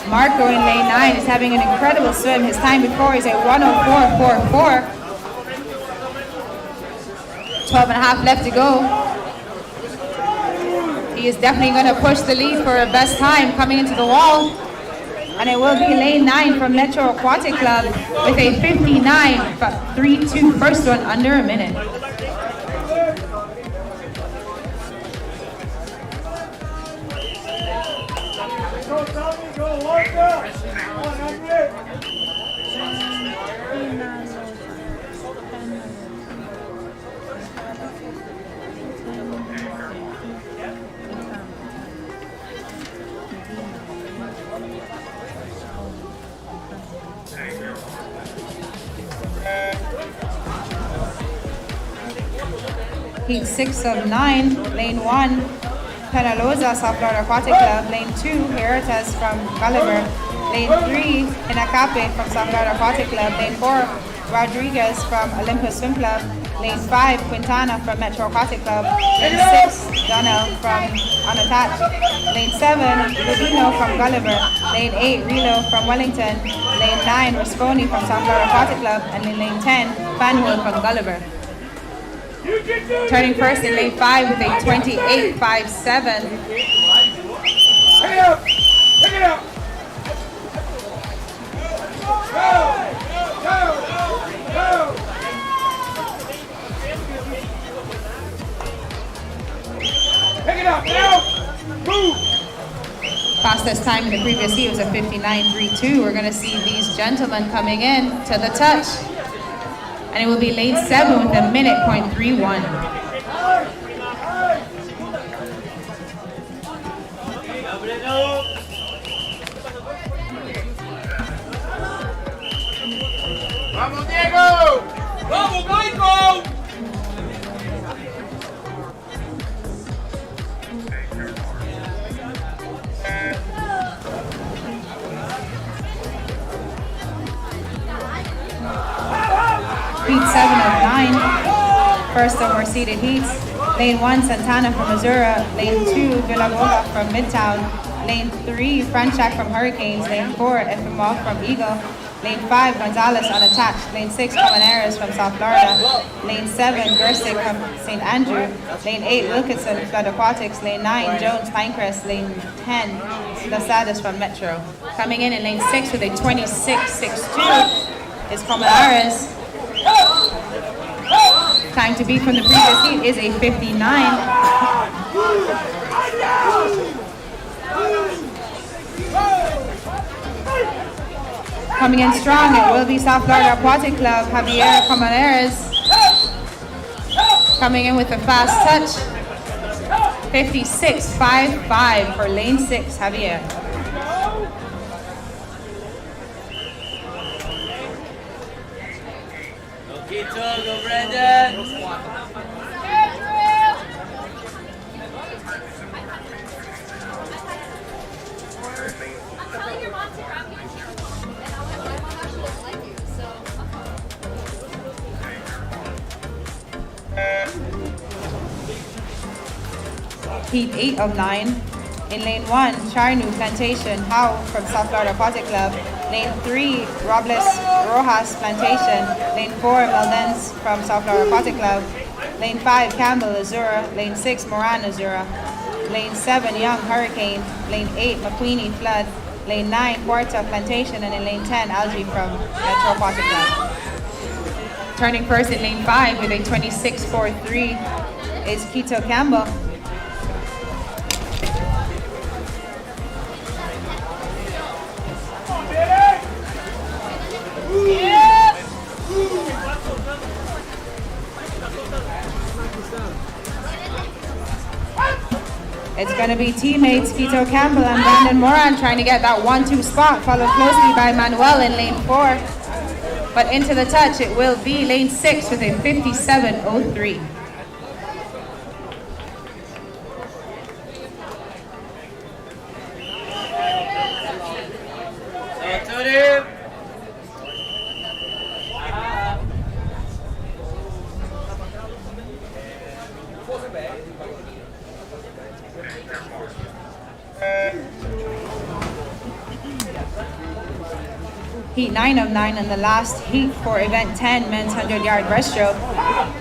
S1: Marco in lane 9 is having an incredible swim. His time before is a 104.44. 12 and a half left to go. He is definitely going to push the lead for a best time coming into the wall. And it will be lane 9 from Metro Aquatic Club with a 59.32 first one under a minute.
S5: Go, Tommy, go, walk up. Come on, Andre.
S1: Heat 6 of 9, lane 1, Penaloza, South Florida Aquatic Club. Lane 2, Heritas from Gulliver. Lane 3, Inacape from South Florida Aquatic Club. Lane 4, Rodriguez from Olympus Swim Club. Lane 5, Quintana from Metro Aquatic Club. Lane 6, Donnell from Unattached. Lane 7, Rubino from Gulliver. Lane 8, Relo from Wellington. Lane 9, Rasconi from South Florida Aquatic Club. And in lane 10, Fanwood from Gulliver. Turning first in lane 5 with a 28.57.
S5: Pick it up! Pick it up! Go! Go! Go! Pick it up now! Move!
S1: Fastest time in the previous heat was a 59.32. We're going to see these gentlemen coming in to the touch. And it will be lane 7 with a minute .31.
S6: Vamos, Diego!
S3: Vamos, Michael!
S1: Heat 7 of 9. First of more seeded heats. Lane 1, Santana from Missouri. Lane 2, Villagoga from Midtown. Lane 3, Franchak from Hurricanes. Lane 4, Efimov from Eagle. Lane 5, Gonzalez unattached. Lane 6, Colmenares from South Florida. Lane 7, Gersick from St. Andrew. Lane 8, Wilkinson, Flood Aquatics. Lane 9, Jones, Pinecrest. Lane 10, Losadas from Metro. Coming in lane 6 with a 26.62 is Colmenares. Time to beat from the previous heat is a 59. Coming in strong, it will be South Florida Aquatic Club, Javier Colmenares. Coming in with a fast touch. 56.55 for lane 6, Javier.
S3: Go, Brandon!
S1: Heat 8 of 9. In lane 1, Charnu Plantation, Howe from South Florida Aquatic Club. Lane 3, Robles Rojas Plantation. Lane 4, Meldens from South Florida Aquatic Club. Lane 5, Campbell Azura. Lane 6, Moran Azura. Lane 7, Young Hurricane. Lane 8, McQueenie Flood. Lane 9, Puerta Plantation. And in lane 10, Algae from Metro Aquatic Club. Turning first in lane 5 with a 26.43 is Quito Campbell. It's going to be teammates Quito Campbell and Brandon Moran trying to get that 1-2 spot, followed closely by Manuel in lane 4. But into the touch, it will be lane 6 with a 57.03. Heat 9 of 9 in the last heat for event 10, men's 100-yard breaststroke.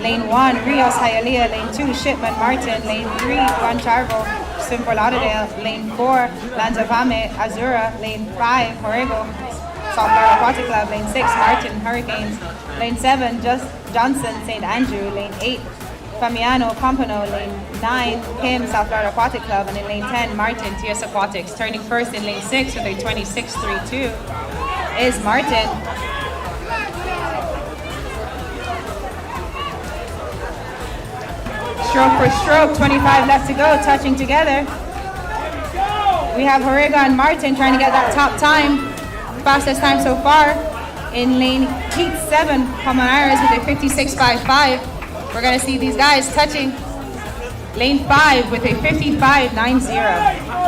S1: Lane 1, Rios Hialeah. Lane 2, Shipman Martin. Lane 3, Juan Charvo, Swim for Lauderdale. Lane 4, Lanzavame, Azura. Lane 5, Jorrego, South Florida Aquatic Club. Lane 6, Martin, Hurricanes. Lane 7, Johnson, St. Andrew. Lane 8, Famiano, Pompano. Lane 9, Kim, South Florida Aquatic Club. And in lane 10, Martin, TS Aquatics. Turning first in lane 6 with a 26.32 is Martin. Stroke for stroke, 25 left to go, touching together. We have Jorrego and Martin trying to get that top time. Fastest time so far in lane heat 7, Palmares with a 56.55. We're gonna see these guys touching lane 5 with a 55.90.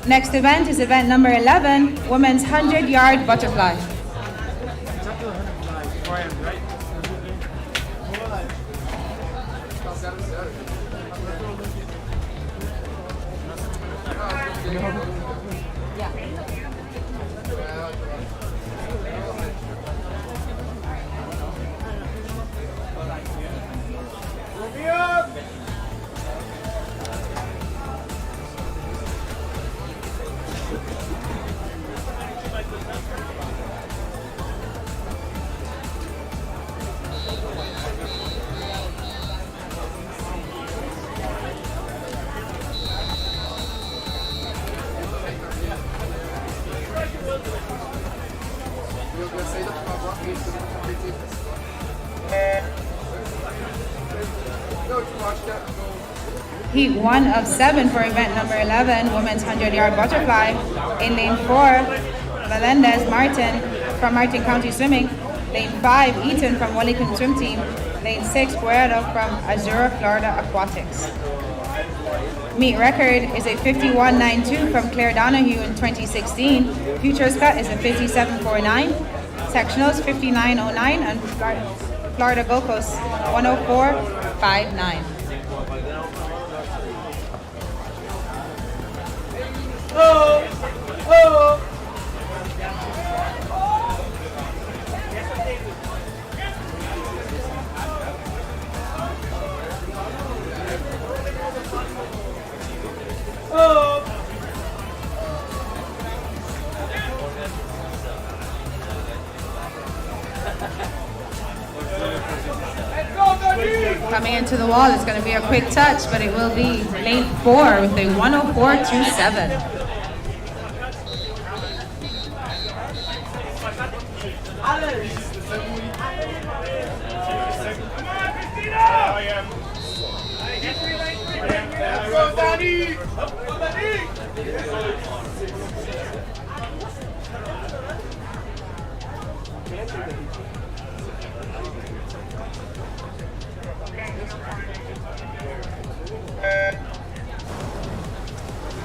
S1: Next event is event number 11, women's 100-yard butterfly. Heat 1 of 7 for event number 11, women's 100-yard butterfly. In lane 4, Melendez Martin from Martin County Swimming. Lane 5, Eaton from Wellington Swim Team. Lane 6, Puerto from Azura Florida Aquatics. Meet record is a 51.92 from Claire Donahue in 2016. Futures cut is a 57.49. Sectionals 59.09 and Florida Gold Coast 104.59. Coming into the wall, it's going to be a quick touch, but it will be lane 4 with a 104.27.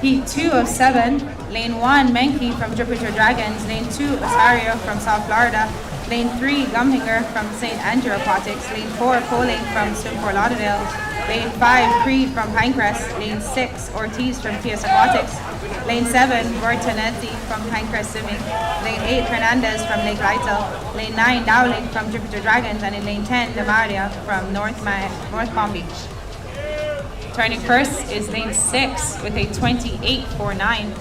S1: Heat 2 of 7, lane 1, Menke from Jupiter Dragons, lane 2, Osario from South Florida, lane 3, Gumhinger from St. Andrew Aquatics, lane 4, Poling from Swim for Lauderdale, lane 5, Creed from Pinecrest, lane 6, Ortiz from TS Aquatics, lane 7, Bertonetti from Pinecrest Swimming, lane 8, Hernandez from Lake Lytle, lane 9, Dowling from Jupiter Dragons, and in lane 10, Demaria from North Palm Beach. Turning first is lane 6 with a 28.49.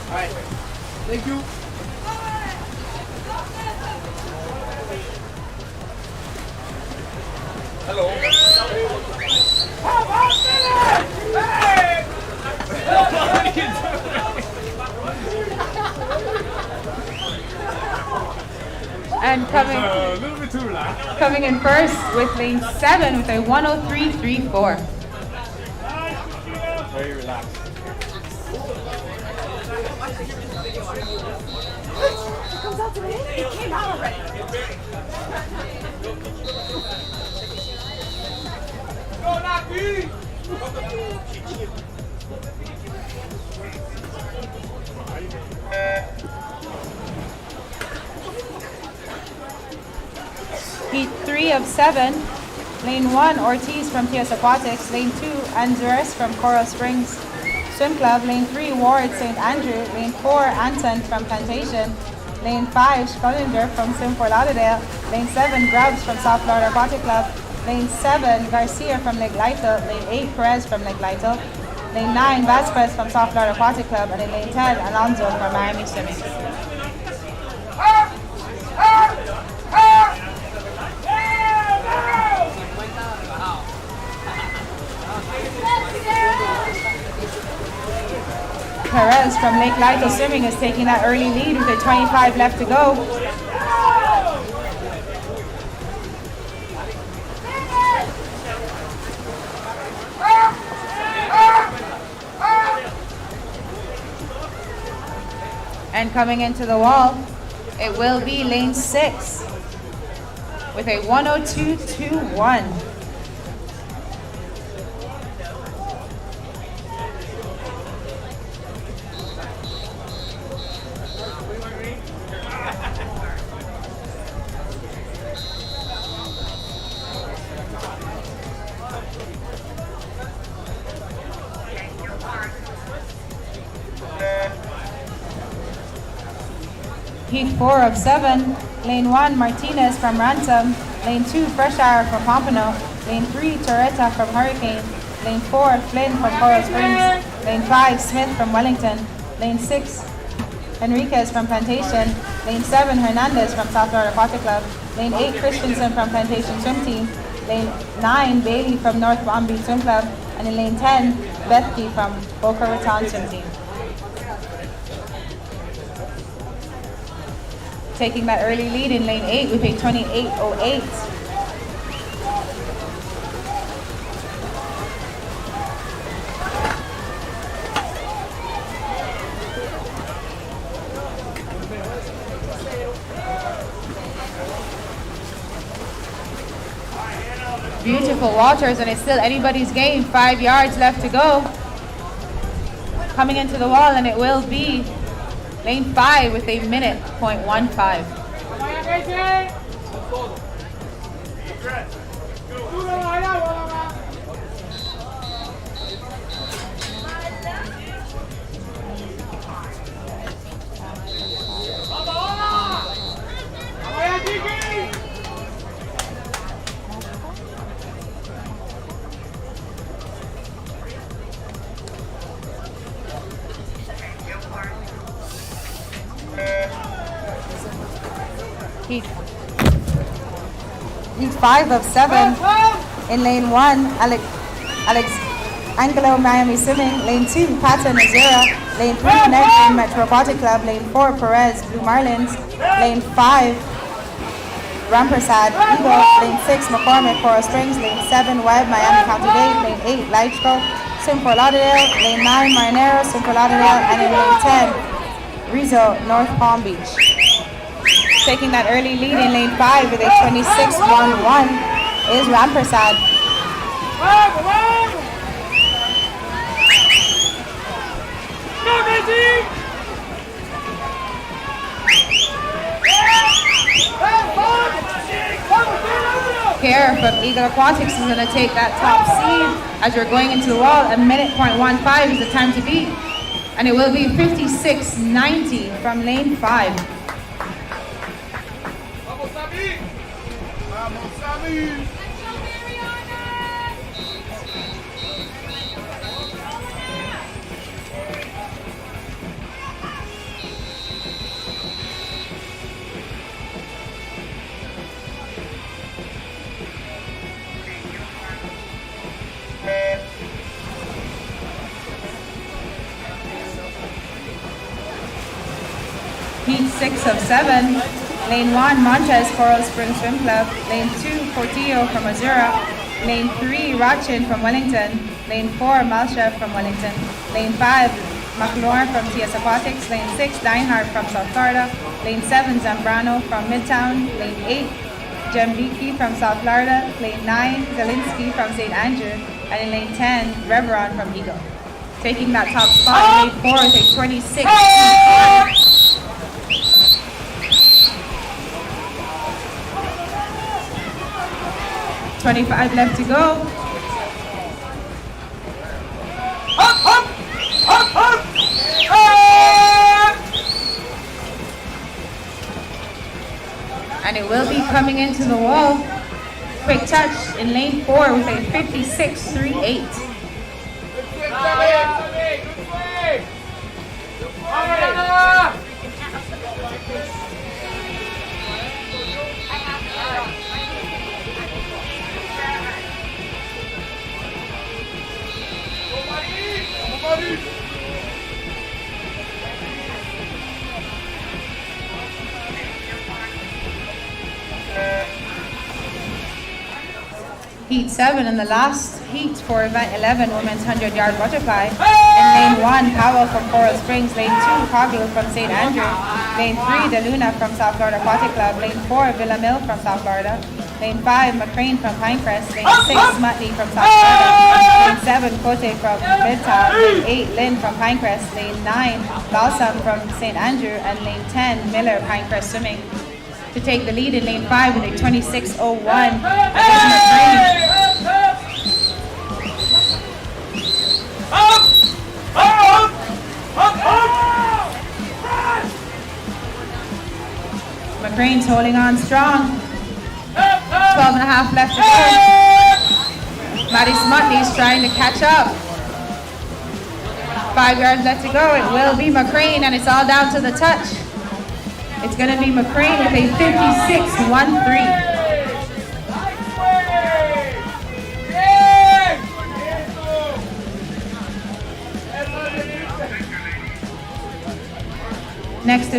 S5: All right. Thank you.
S3: Hello.
S1: coming in first with lane 7 with a 103.34.
S4: Very relaxed.
S3: Go, Naki!
S1: Heat 3 of 7. Lane 1, Ortiz from TS Aquatics. Lane 2, Andres from Coral Springs Swim Club. Lane 3, Ward St. Andrew. Lane 4, Anton from Plantation. Lane 5, Schollinger from Swim Fort Lauderdale. Lane 7, Grubbs from South Florida Aquatic Club. Lane 7, Garcia from Lake Lytle. Lane 8, Perez from Lake Lytle. Lane 9, Vasquez from South Florida Aquatic Club. And in lane 10, Alonso from Miami Swimming. Perez from Lake Lytle Swimming is taking that early lead with a 25 left to go. And coming into the wall, it will be lane 6 with a 102.21. Heat 4 of 7. Lane 1, Martinez from Ransom. Lane 2, Freshire from Pompano. Lane 3, Torretta from Hurricane. Lane 4, Flynn from Coral Springs. Lane 5, Smith from Wellington. Lane 6, Enriquez from Plantation. Lane 7, Hernandez from South Florida Aquatic Club. Lane 8, Christensen from Plantation Swim Team. Lane 9, Bailey from North Palm Beach Swim Club. And in lane 10, Bethke from Boca Raton Swim Team. Taking that early lead in lane 8 with a 28.08. Beautiful waters, and it's still anybody's game. 5 yards left to go. Coming into the wall, and it will be lane 5 with a minute .15. Heat 5 of 7. In lane 1, Alex Angelo Miami Swimming. Lane 2, Patton Azura. Lane 3, Connecticut Metro Aquatic Club. Lane 4, Perez Blue Marlins. Lane 5, Rampersad Eagle. Lane 6, McCormick Coral Springs. Lane 7, Webb Miami County Dade. Lane 8, Lightco Swim Fort Lauderdale. Lane 9, Marinero Swim Fort Lauderdale. And in lane 10, Rizzo North Palm Beach. Taking that early lead in lane 5 with a 26.11 is Rampersad. Care from Eagle Aquatics is going to take that top seed as you're going into the wall. A minute .15 is the time to beat. And it will be 56.90 from lane 5. Heat 6 of 7. Lane 1, Montes Coral Springs Swim Club. Lane 2, Portillo from Missouri. Lane 3, Rochin from Wellington. Lane 4, Malchef from Wellington. Lane 5, McLaurin from TS Aquatics. Lane 6, Dinehart from South Florida. Lane 7, Zambrano from Midtown. Lane 8, Jembiki from South Florida. Lane 9, Zelinsky from St. Andrew. And in lane 10, Reveron from Eagle. Taking that top spot in lane 4 is a 26. 25 left to go. And it will be coming into the wall. Quick touch in lane 4 with a 56.38. Heat 7 and the last heat for event 11, women's 100-yard butterfly. In lane 1, Powell from Coral Springs. Lane 2, Coggle from St. Andrew. Lane 3, DeLuna from South Florida Aquatic Club. Lane 4, Villamil from South Florida. Lane 5, McCrane from Pinecrest. Lane 6, Muttley from South Florida. Lane 7, Cote from Midtown. Lane 8, Lynn from Pinecrest. Lane 9, Balsam from St. Andrew. And lane 10, Miller, Pinecrest Swimming. To take the lead in lane 5 with a 26.01 against McCrane. McCrane's holding on strong. 12 and a half left to go. Maddie Smutley's trying to catch up. 5 yards left to go. It will be McCrane, and it's all down to the touch. It's going to be McCrane with a 56.13. Next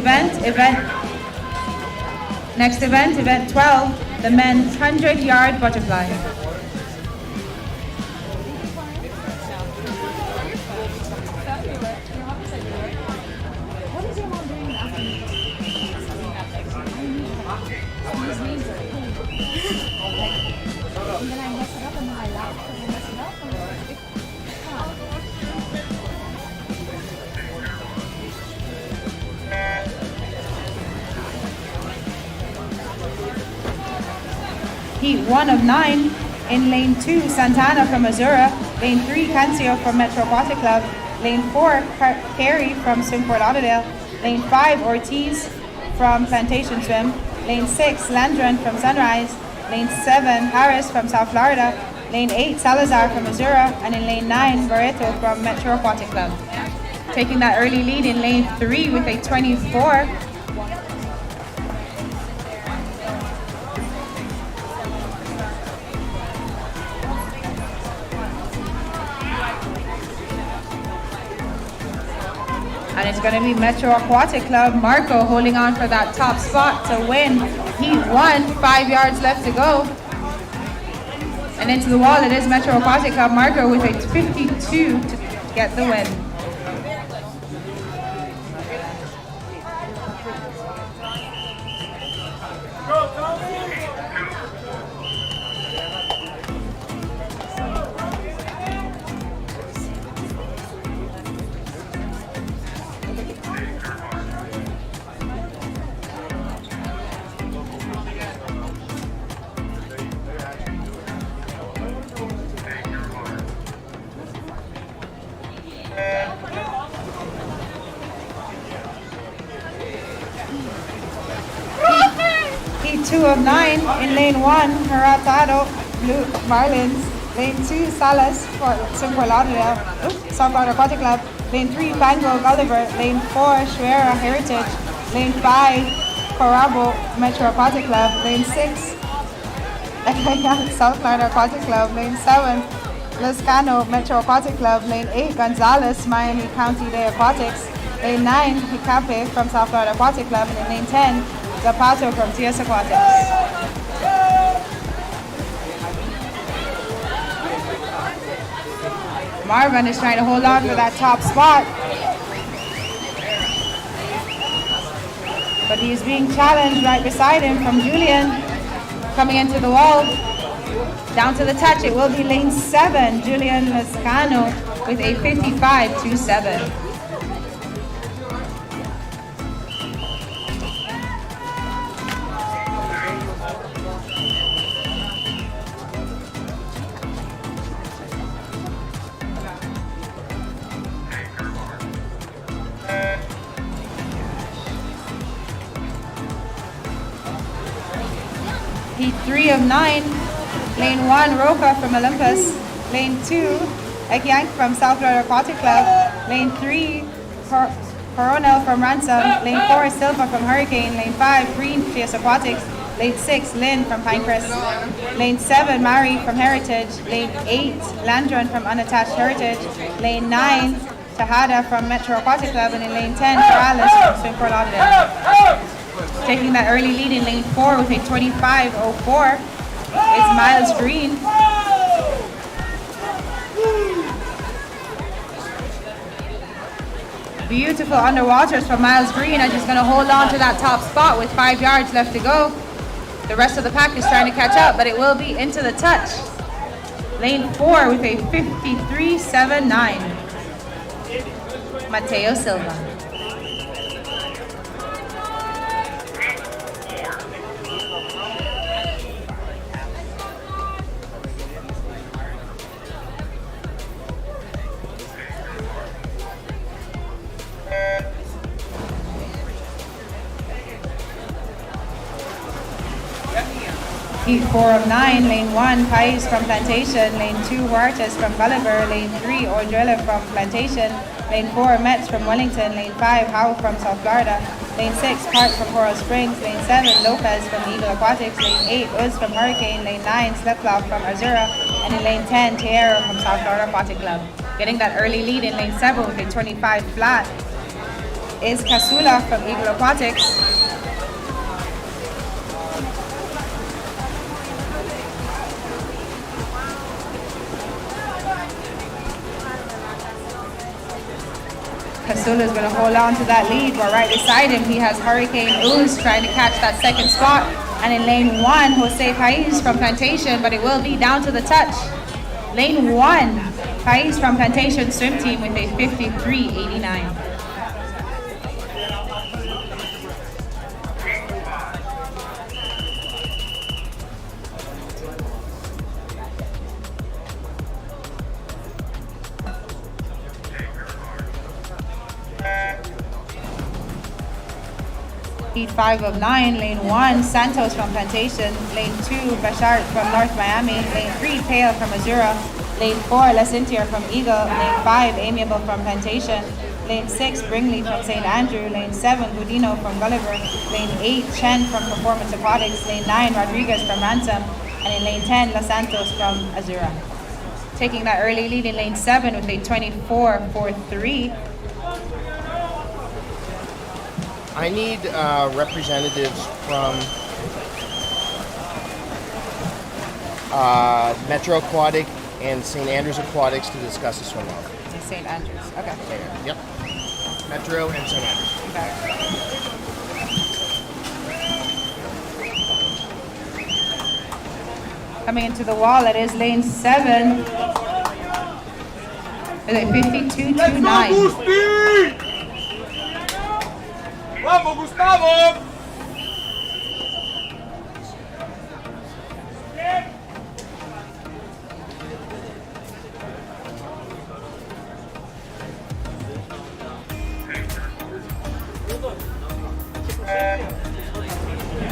S1: event 12, the men's 100-yard butterfly. Heat 1 of 9. In lane 2, Santana from Missouri. Lane 3, Cancio from Metro Aquatic Club. Lane 4, Carey from Swim Fort Lauderdale. Lane 5, Ortiz from Plantation Swim. Lane 6, Landron from Sunrise. Lane 7, Harris from South Florida. Lane 8, Salazar from Missouri. And in lane 9, Barreto from Metro Aquatic Club. Taking that early lead in lane 3 with a 24. And it's going to be Metro Aquatic Club, Marco, holding on for that top spot to win Heat 1, 5 yards left to go. And into the wall it is Metro Aquatic Club, Marco with a 52 to get the win. Heat 2 of 9. In lane 1, Muratado, Blue Marlins. Lane 2, Salas for Swim Fort Lauderdale, South Florida Aquatic Club. Lane 3, Pango, Gulliver. Lane 4, Schwera, Heritage. Lane 5, Corabo, Metro Aquatic Club. Lane 6, South Florida Aquatic Club. Lane 7, Lascano, Metro Aquatic Club. Lane 8, Gonzales, Miami County Day Aquatics. Lane 9, Hicape from South Florida Aquatic Club. And in lane 10, Zapato from TS Aquatics. Marvin is trying to hold on for that top spot. But he's being challenged right beside him from Julian. Coming into the wall. Down to the touch, it will be lane 7, Julian Lescano with a 55.27. Heat 3 of 9, lane 1, Roca from Olympus, lane 2, Ekyank from South Florida Aquatic Club, lane 3, Coronel from Ransom, lane 4, Silva from Hurricane, lane 5, Green TS Aquatics, lane 6, Lynn from Pinecrest, lane 7, Mari from Heritage, lane 8, Landron from Unattached Heritage, lane 9, Tejada from Metro Aquatic Club, and in lane 10, Corrales from Swim Lauderdale. Taking that early lead in lane 4 with a 25.04 is Miles Green. Beautiful underwaters from Miles Green are just going to hold on to that top spot with 5 yards left to go. The rest of the pack is trying to catch up, but it will be into the touch. Lane 4 with a 53.79. Mateo Silva. Heat 4 of 9, lane 1, Pais from Plantation, lane 2, Huertas from Gulliver, lane 3, Orjuela from Plantation, lane 4, Metz from Wellington, lane 5, Howe from South Florida, lane 6, Park from Coral Springs, lane 7, Lopez from Eagle Aquatics, lane 8, Uz from Hurricane, lane 9, Sleplow from Azura, and in lane 10, Tierra from South Florida Aquatic Club. Getting that early lead in lane 7 with a 25 flat is Casula from Eagle Aquatics. Casula is going to hold on to that lead, but right beside him he has Hurricane Ooze trying to catch that second spot. And in lane 1, Jose Pais from Plantation, but it will be down to the touch. Lane 1, Pais from Plantation swim team with a 53.89. Heat 5 of 9, lane 1, Santos from Plantation, lane 2, Bashar from North Miami, lane 3, Pale from Azura, lane 4, Lesintier from Eagle, lane 5, Amiable from Plantation, lane 6, Bringley from St. Andrew, lane 7, Budino from Gulliver, lane 8, Chen from Performance Aquatics, lane 9, Rodriguez from Ransom, and in lane 10, Los Santos from Azura. Taking that early lead in lane 7 with a 24.43.
S6: I need representatives from Metro Aquatic and St. Andrews Aquatics to discuss the swim off.
S1: St. Andrews, okay.
S6: Yep. Metro and St. Andrews.
S1: Okay. Coming into the wall, it is lane 7 with a 52.29.
S3: Vamos, Gustavo!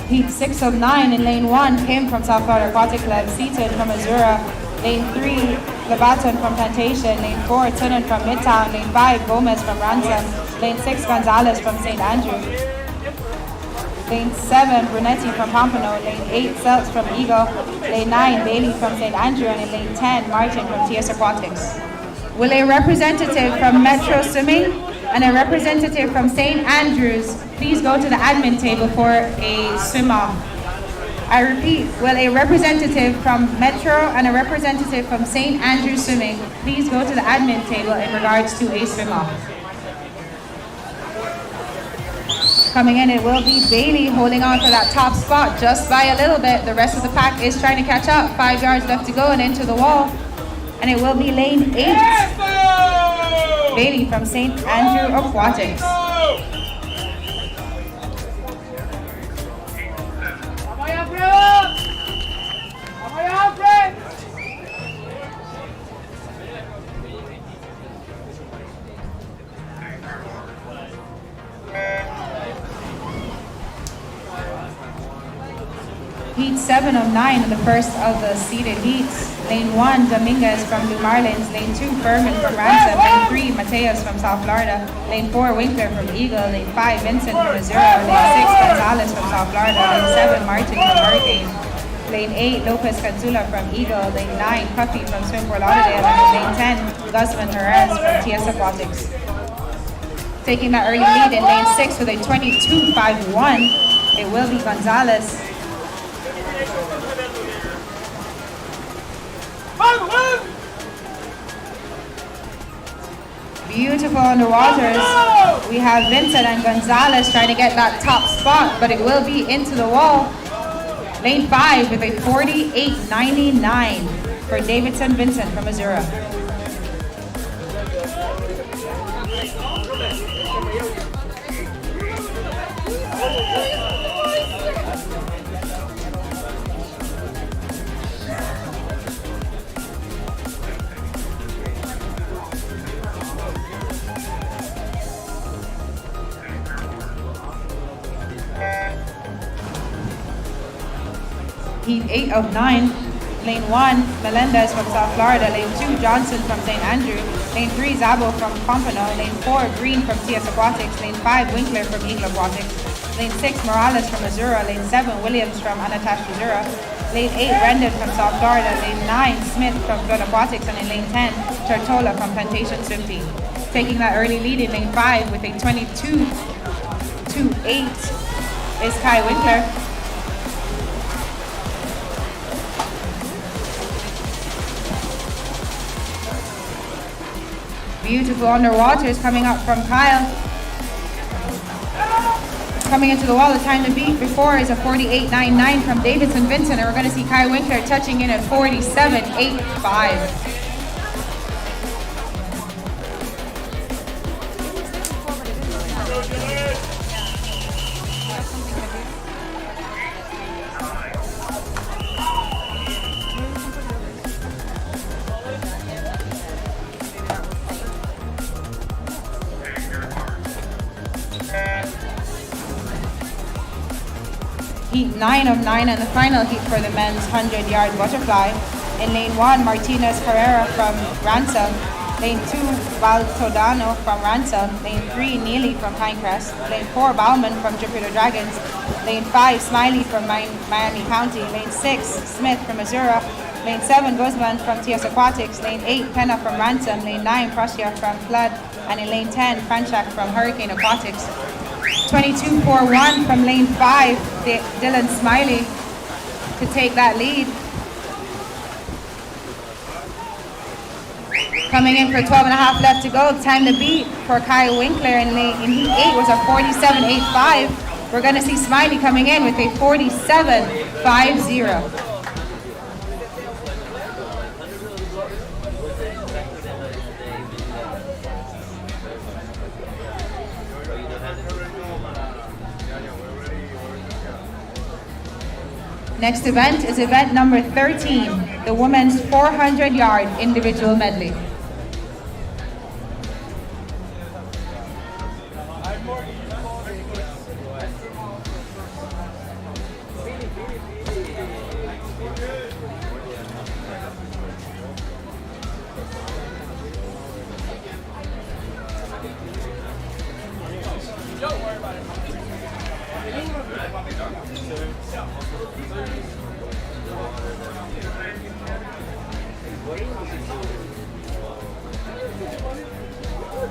S1: Heat 6 of 9 in lane 1, Kim from South Florida Aquatic Club, Seaton from Azura, lane 3, Labaton from Plantation, lane 4, Tunnen from Midtown, lane 5, Gomez from Ransom, lane 6, Gonzalez from St. Andrew, lane 7, Brunetti from Pompano, lane 8, Seltz from Eagle, lane 9, Bailey from St. Andrew, and in lane 10, Martin from TS Aquatics. Will a representative from Metro Swimming and a representative from St. Andrews please go to the admin table for a swim-off? I repeat, will a representative from Metro and a representative from St. Andrews Swimming please go to the admin table in regards to a swim-off? Coming in, it will be Bailey holding on for that top spot just by a little bit. The rest of the pack is trying to catch up. 5 yards left to go and into the wall. And it will be lane 8. Bailey from St. Andrew Aquatics. Heat 7 of 9 in the first of the seeded heats. Lane 1, Dominguez from Blue Marlins. Lane 2, Furman from Ransom. Lane 3, Mateus from South Florida. Lane 4, Winkler from Eagle. Lane 5, Vincent from Missouri. Lane 6, Gonzalez from South Florida. Lane 7, Martin from Hurricane. Lane 8, Lopez Cazula from Eagle. Lane 9, Puffy from Swim Fort Lauderdale. And lane 10, Guzman Perez from TS Aquatics. Taking that early lead in lane 6 with a 22.51, it will be Gonzalez. Beautiful underwaters. We have Vincent and Gonzalez trying to get that top spot, but it will be into the wall. Lane 5 with a 48.99 for Davidson Vincent from Missouri. Heat 8 of 9. Lane 1, Melendez from South Florida. Lane 2, Johnson from St. Andrew. Lane 3, Zabo from Pompano. Lane 4, Green from TS Aquatics. Lane 5, Winkler from Eagle Aquatics. Lane 6, Morales from Missouri. Lane 7, Williams from Anatash, Missouri. Lane 8, Rendon from South Florida. Lane 9, Smith from Flood Aquatics. And in lane 10, Tortola from Plantation Swim Team. Taking that early lead in lane 5 with a 22.28 is Kai Winkler. Beautiful underwaters coming up from Kyle. Coming into the wall, the time to beat before is a 48.99 from Davidson Vincent, and we're going to see Kai Winkler touching in at 47.85. Heat 9 of 9 and the final heat for the men's 100-yard butterfly. In lane 1, Martinez Carrera from Ransom. Lane 2, Valtodano from Ransom. Lane 3, Neely from Pinecrest. Lane 4, Bauman from Jupiter Dragons. Lane 5, Smiley from Miami County. Lane 6, Smith from Missouri. Lane 7, Guzman from TS Aquatics. Lane 8, Penna from Ransom. Lane 9, Prussia from Flood. And in lane 10, Franchak from Hurricane Aquatics. 22.41 from lane 5, Dylan Smiley to take that lead. Coming in for 12.5 left to go. Time to beat for Kyle Winkler in heat 8 was a 47.85. We're going to see Smiley coming in with a 47.50. Next event is event number 13, the women's 400-yard individual medley.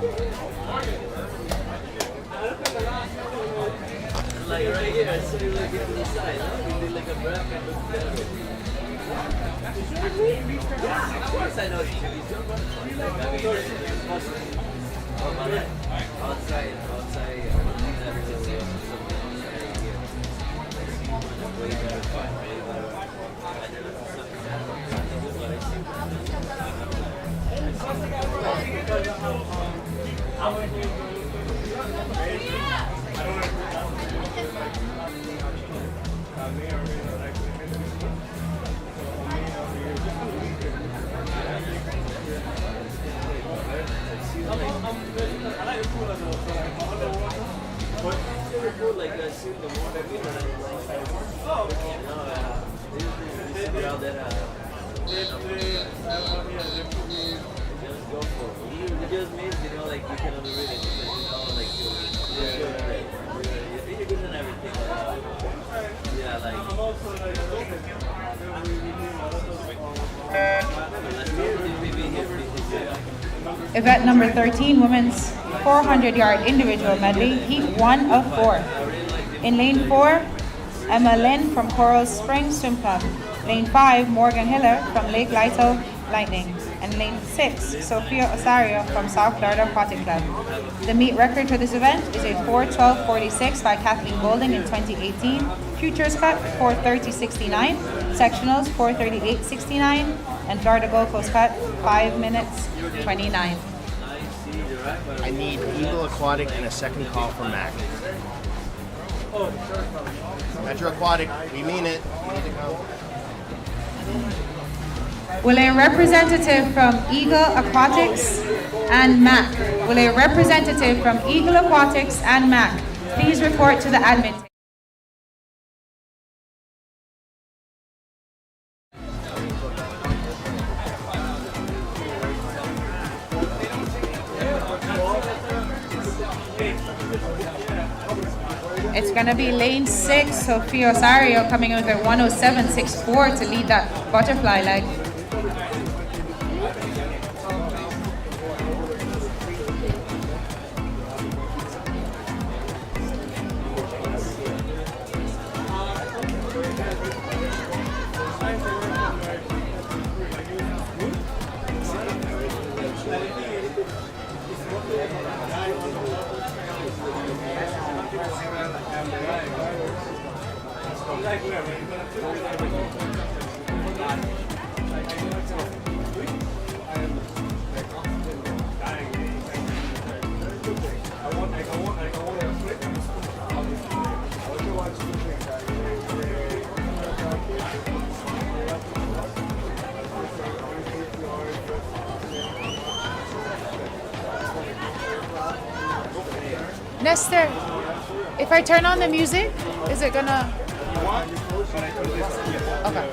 S8: Like right here, I saw you like on the side, huh? You did like a wrap and look better. Yeah, of course I know it's chili. Outside, everything. Way better fun, way better. I never saw something that but like I see the more that we like, just go for it. You just means, like you can underrate it because, like you think you're good in everything. Yeah, like.
S1: Event number 13, women's 400-yard individual medley, heat 1 of 4. In lane 4, Emma Lynn from Coral Springs Swim Club. Lane 5, Morgan Hiller from Lake Lytle Lightning. And lane 6, Sophia Osario from South Florida Aquatic Club. The meet record for this event is a 4:12.46 by Kathleen Golding in 2018. Futures cut 4:30.69, sectionals 4:38.69, and Florida Gold Coast cut 5 minutes 29.
S6: I need Eagle Aquatic and a second call from Mac. Metro Aquatic, we mean it. You need to come.
S1: Will a representative from Eagle Aquatics and MAC? Will a representative from Eagle Aquatics and MAC please report to the admin table? It's going to be lane 6, Sophia Osario coming with a 107.64 to lead that butterfly leg. Nestor, if I turn on the music, is it gonna? Okay.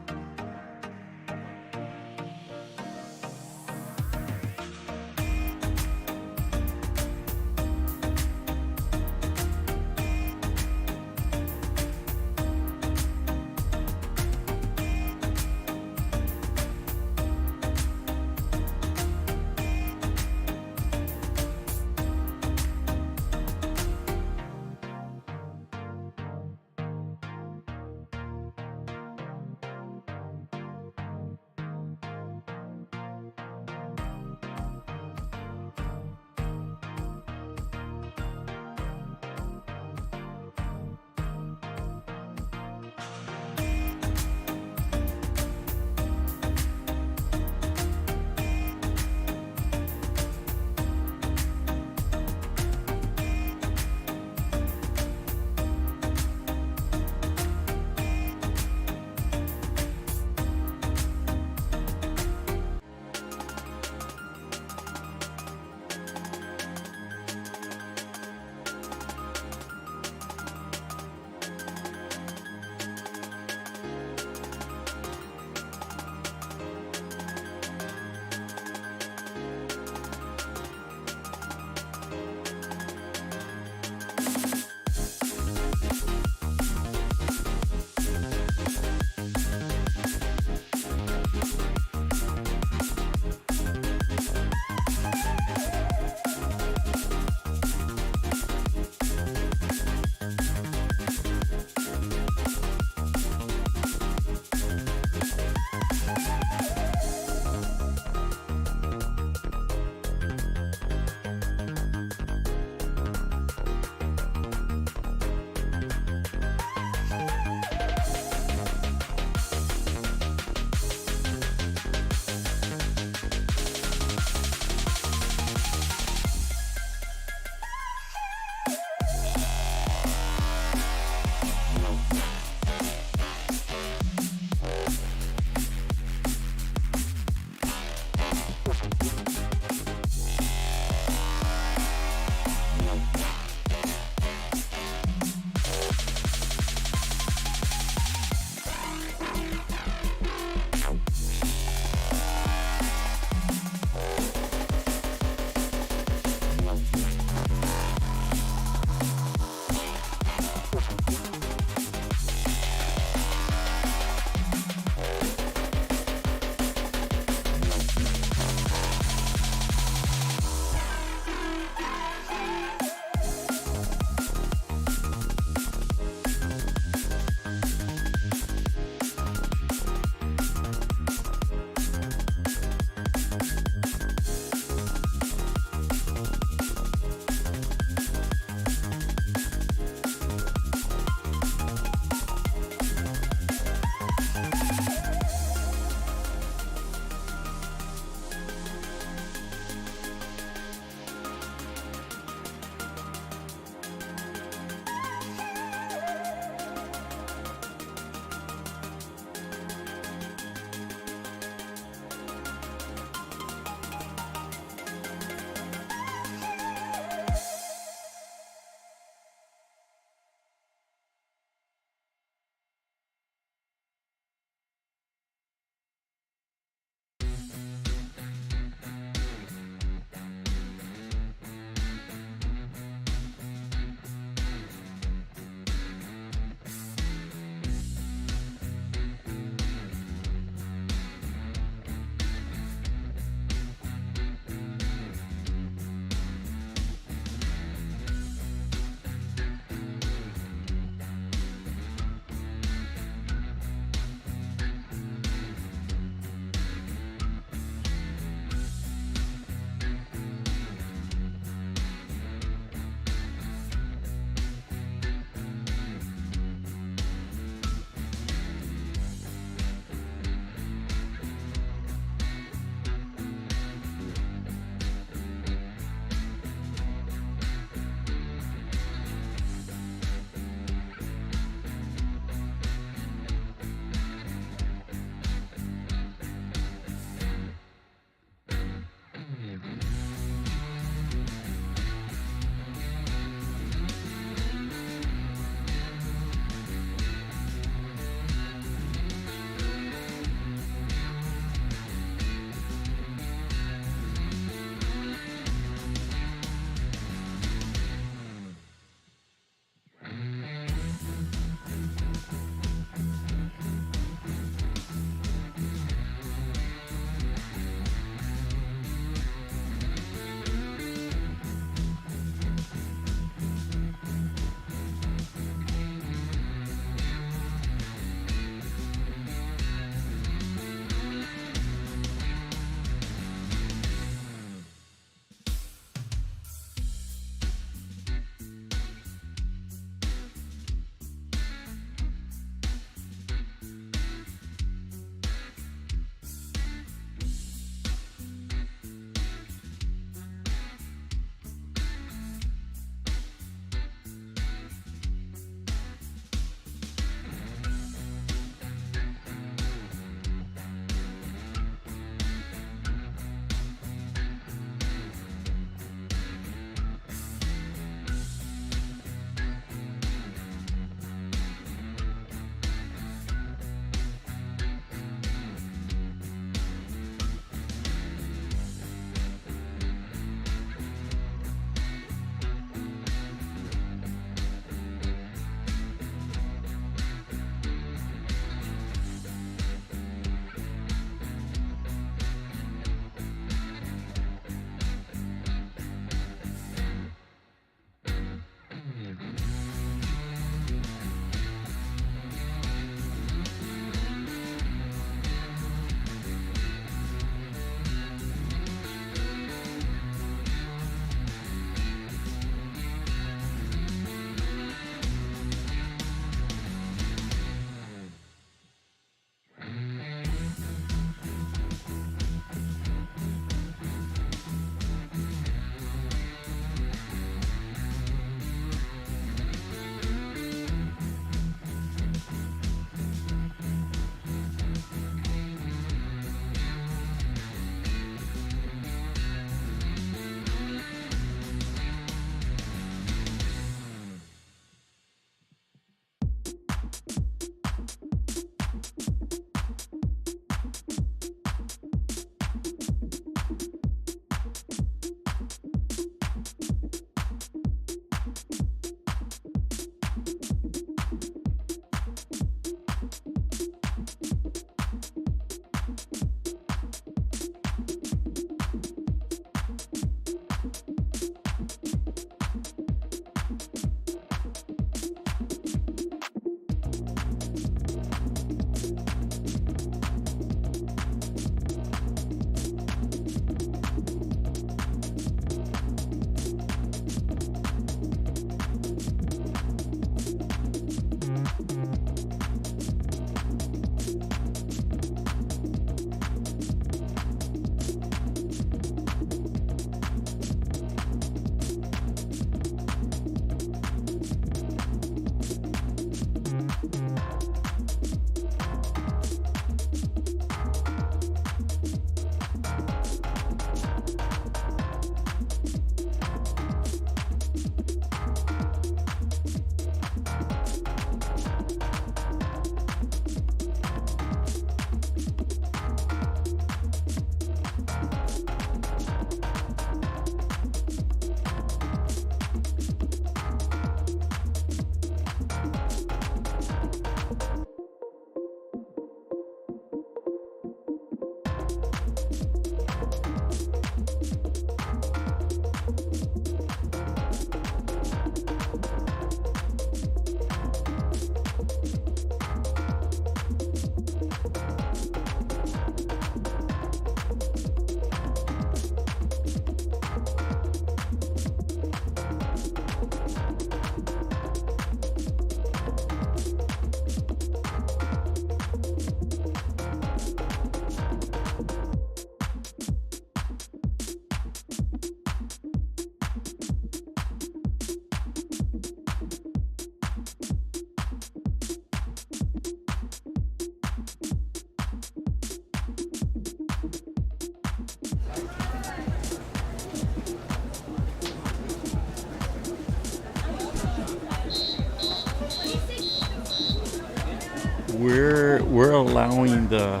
S9: we're allowing the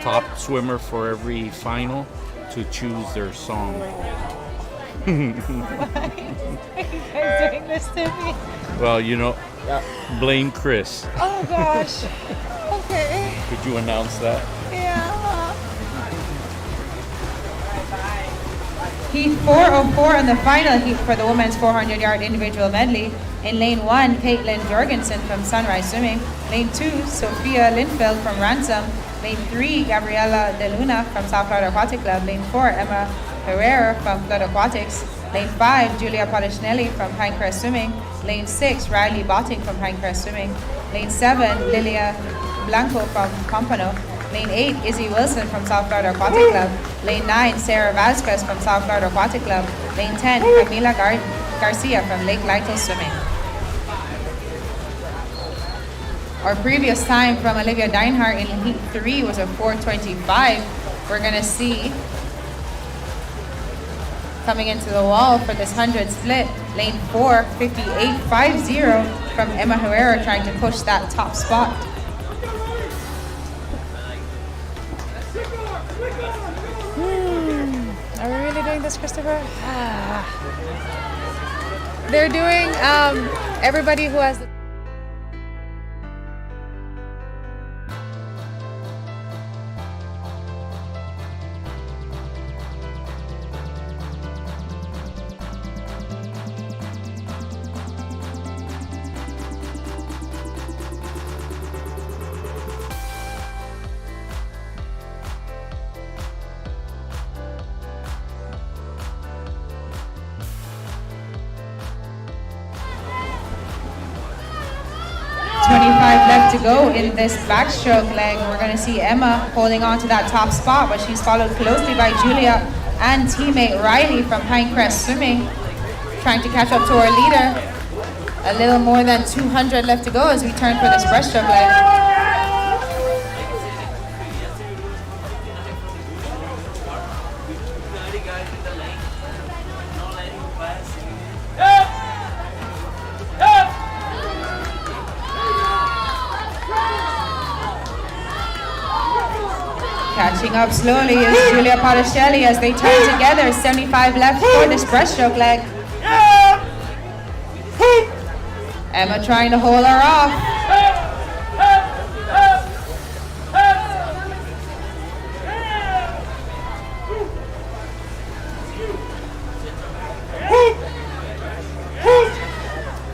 S9: top swimmer for every final to choose their song.
S1: Why are you guys doing this to me?
S9: Well, you know, blame Chris.
S1: Oh gosh. Okay.
S9: Could you announce that?
S1: Yeah. Heat 404 in the final heat for the women's 400-yard individual medley. In lane 1, Caitlin Jorgensen from Sunrise Swimming. Lane 2, Sophia Lindfeld from Ransom. Lane 3, Gabriela De Luna from South Florida Aquatic Club. Lane 4, Emma Herrera from Flood Aquatics. Lane 5, Julia Polishnelli from Pinecrest Swimming. Lane 6, Riley Botting from Pinecrest Swimming. Lane 7, Lilia Blanco from Pompano. Lane 8, Izzy Wilson from South Florida Aquatic Club. Lane 9, Sarah Vasquez from South Florida Aquatic Club. Lane 10, Camila Garcia from Lake Lytle Swimming. Our previous time from Olivia Deinhardt in Heat 3 was a 4:25. We're going to see coming into the wall for this 100 split, lane 4, 58.50 from Emma Herrera trying to push that top spot.
S7: Are we really doing this, Christopher? They're doing everybody who has the
S1: 25 left to go in this backstroke leg. We're going to see Emma holding on to that top spot, but she's followed closely by Julia and teammate Riley from Pinecrest Swimming, trying to catch up to our leader. A little more than 200 left to go as we turn for this breaststroke leg. Catching up slowly is Julia Poliscelli as they turn together. 75 left for this breaststroke leg. Emma trying to hold her off.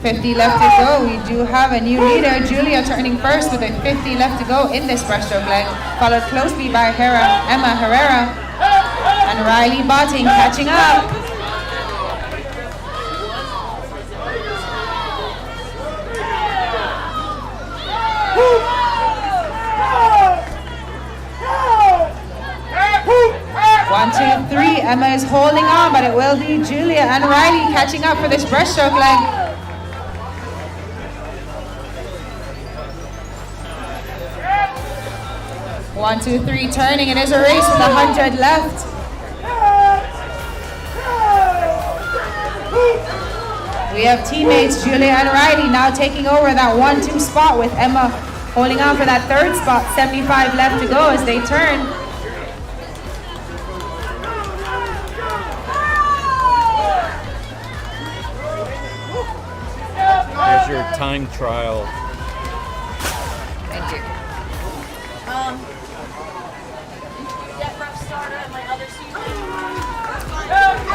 S1: $50 left to go. We do have a new leader. Julia turning first with a 50 left to go in this breaststroke leg, followed closely by Emma Herrera and Riley Botting catching up. One, two, three. Emma is holding on, but it will be Julia and Riley catching up for this breaststroke leg. 1, 2, 3, turning. It is a race with 100 left. We have teammates Julia and Riley now taking over that 1-2 spot with Emma holding on for that third spot. 75 left to go as they turn.
S9: There's your time trial.
S2: Thank you.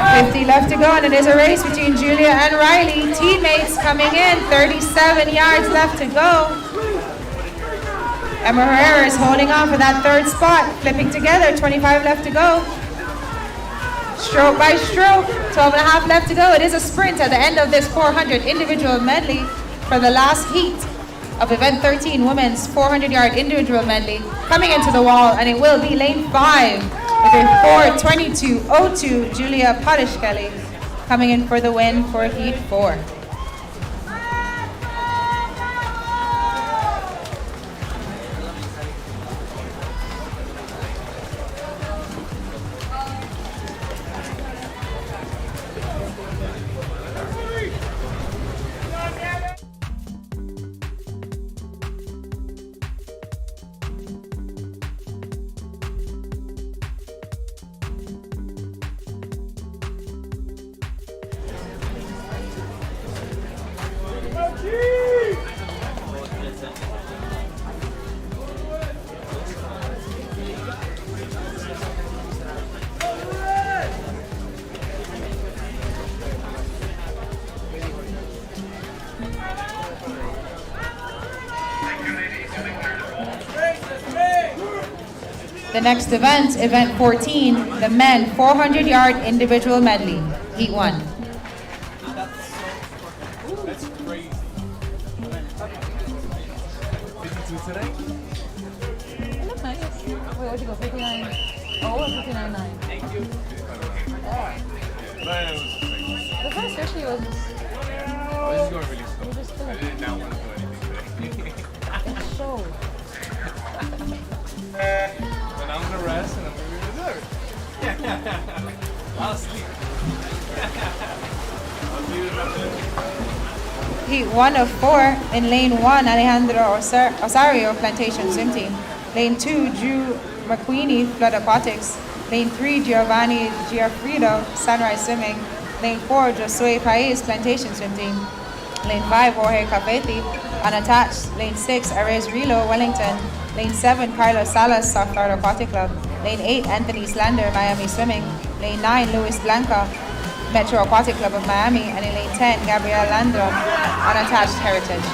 S1: 50 left to go, and it is a race between Julia and Riley. Teammates coming in, 37 yards left to go. Emma Herrera is holding on for that third spot, flipping together, 25 left to go. Stroke by stroke, 12 and a half left to go. It is a sprint at the end of this 400 individual medley for the last heat of event 13, women's 400-yard individual medley. Coming into the wall, and it will be lane 5 with a 4:22.02, Julia Poliscelli coming in for the win for heat 4. The next event, event 14, the men 400-yard individual medley, heat 1.
S4: That's crazy. 52 today?
S2: It looked nice. Wait, what'd you go? 59. Oh, 59.9.
S8: Thank you.
S2: The first fishing was just.
S4: Oh, this is going really slow.
S2: You just
S4: I did not want to do anything today.
S2: It showed.
S4: But I'm gonna rest and I'm gonna be reserved. I'll sleep. I'll see you after this.
S1: Heat 1 of 4, in lane 1, Alejandro Osario, Plantation Swim Team. Lane 2, Drew McQueenie, Flood Aquatics. Lane 3, Giovanni Giaffrido, Sunrise Swimming. Lane 4, Josue Paez, Plantation Swim Team. Lane 5, Jorge Cafeti, Unattached. Lane 6, Ares Rilo, Wellington. Lane 7, Carlos Salas, South Florida Aquatic Club. Lane 8, Anthony Slander, Miami Swimming. Lane 9, Luis Blanca, Metro Aquatic Club of Miami. And in lane 10, Gabriel Landrum, Unattached Heritage.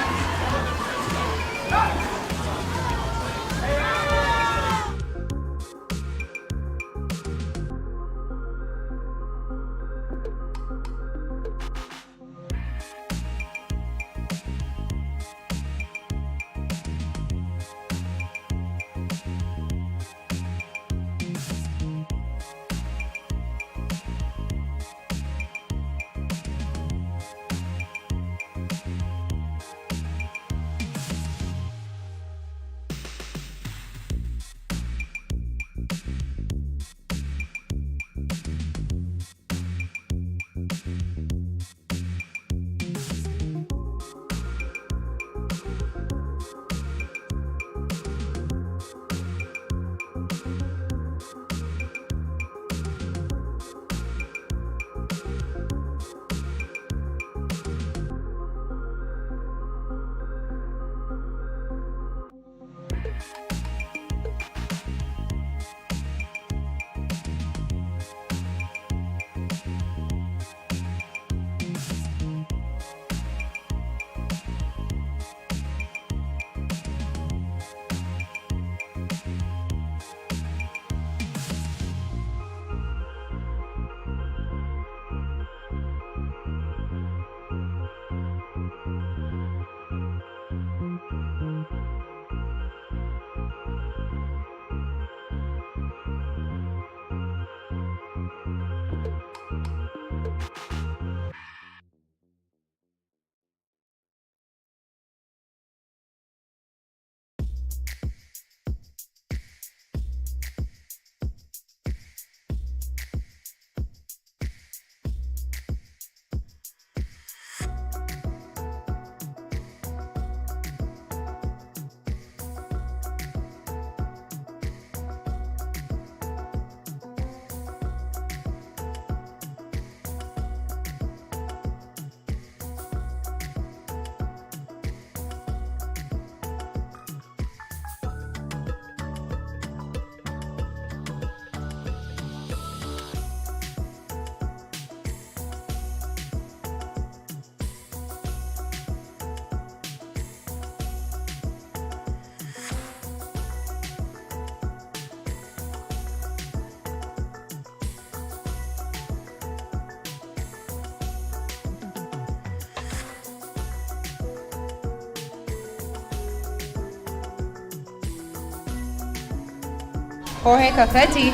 S1: Jorge Cafetti,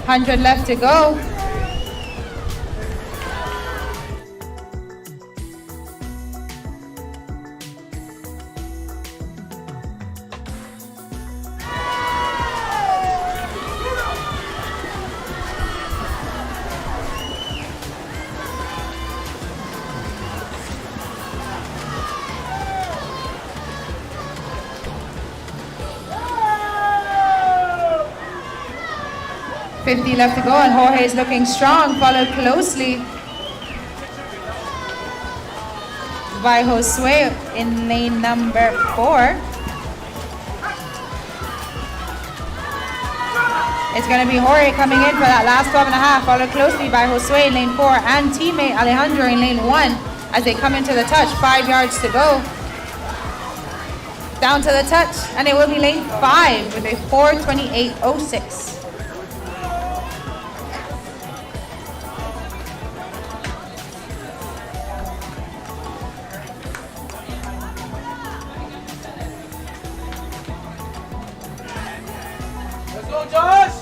S1: 100 left to go. .50 left to go, and Jorge is looking strong, followed closely by Josue in lane number 4. It's going to be Jorge coming in for that last 12.5, followed closely by Josue in lane 4 and teammate Alejandro in lane 1 as they come into the touch. 5 yards to go. Down to the touch, and it will be lane 5 with a 4:28.06.
S3: Let's go, Josh!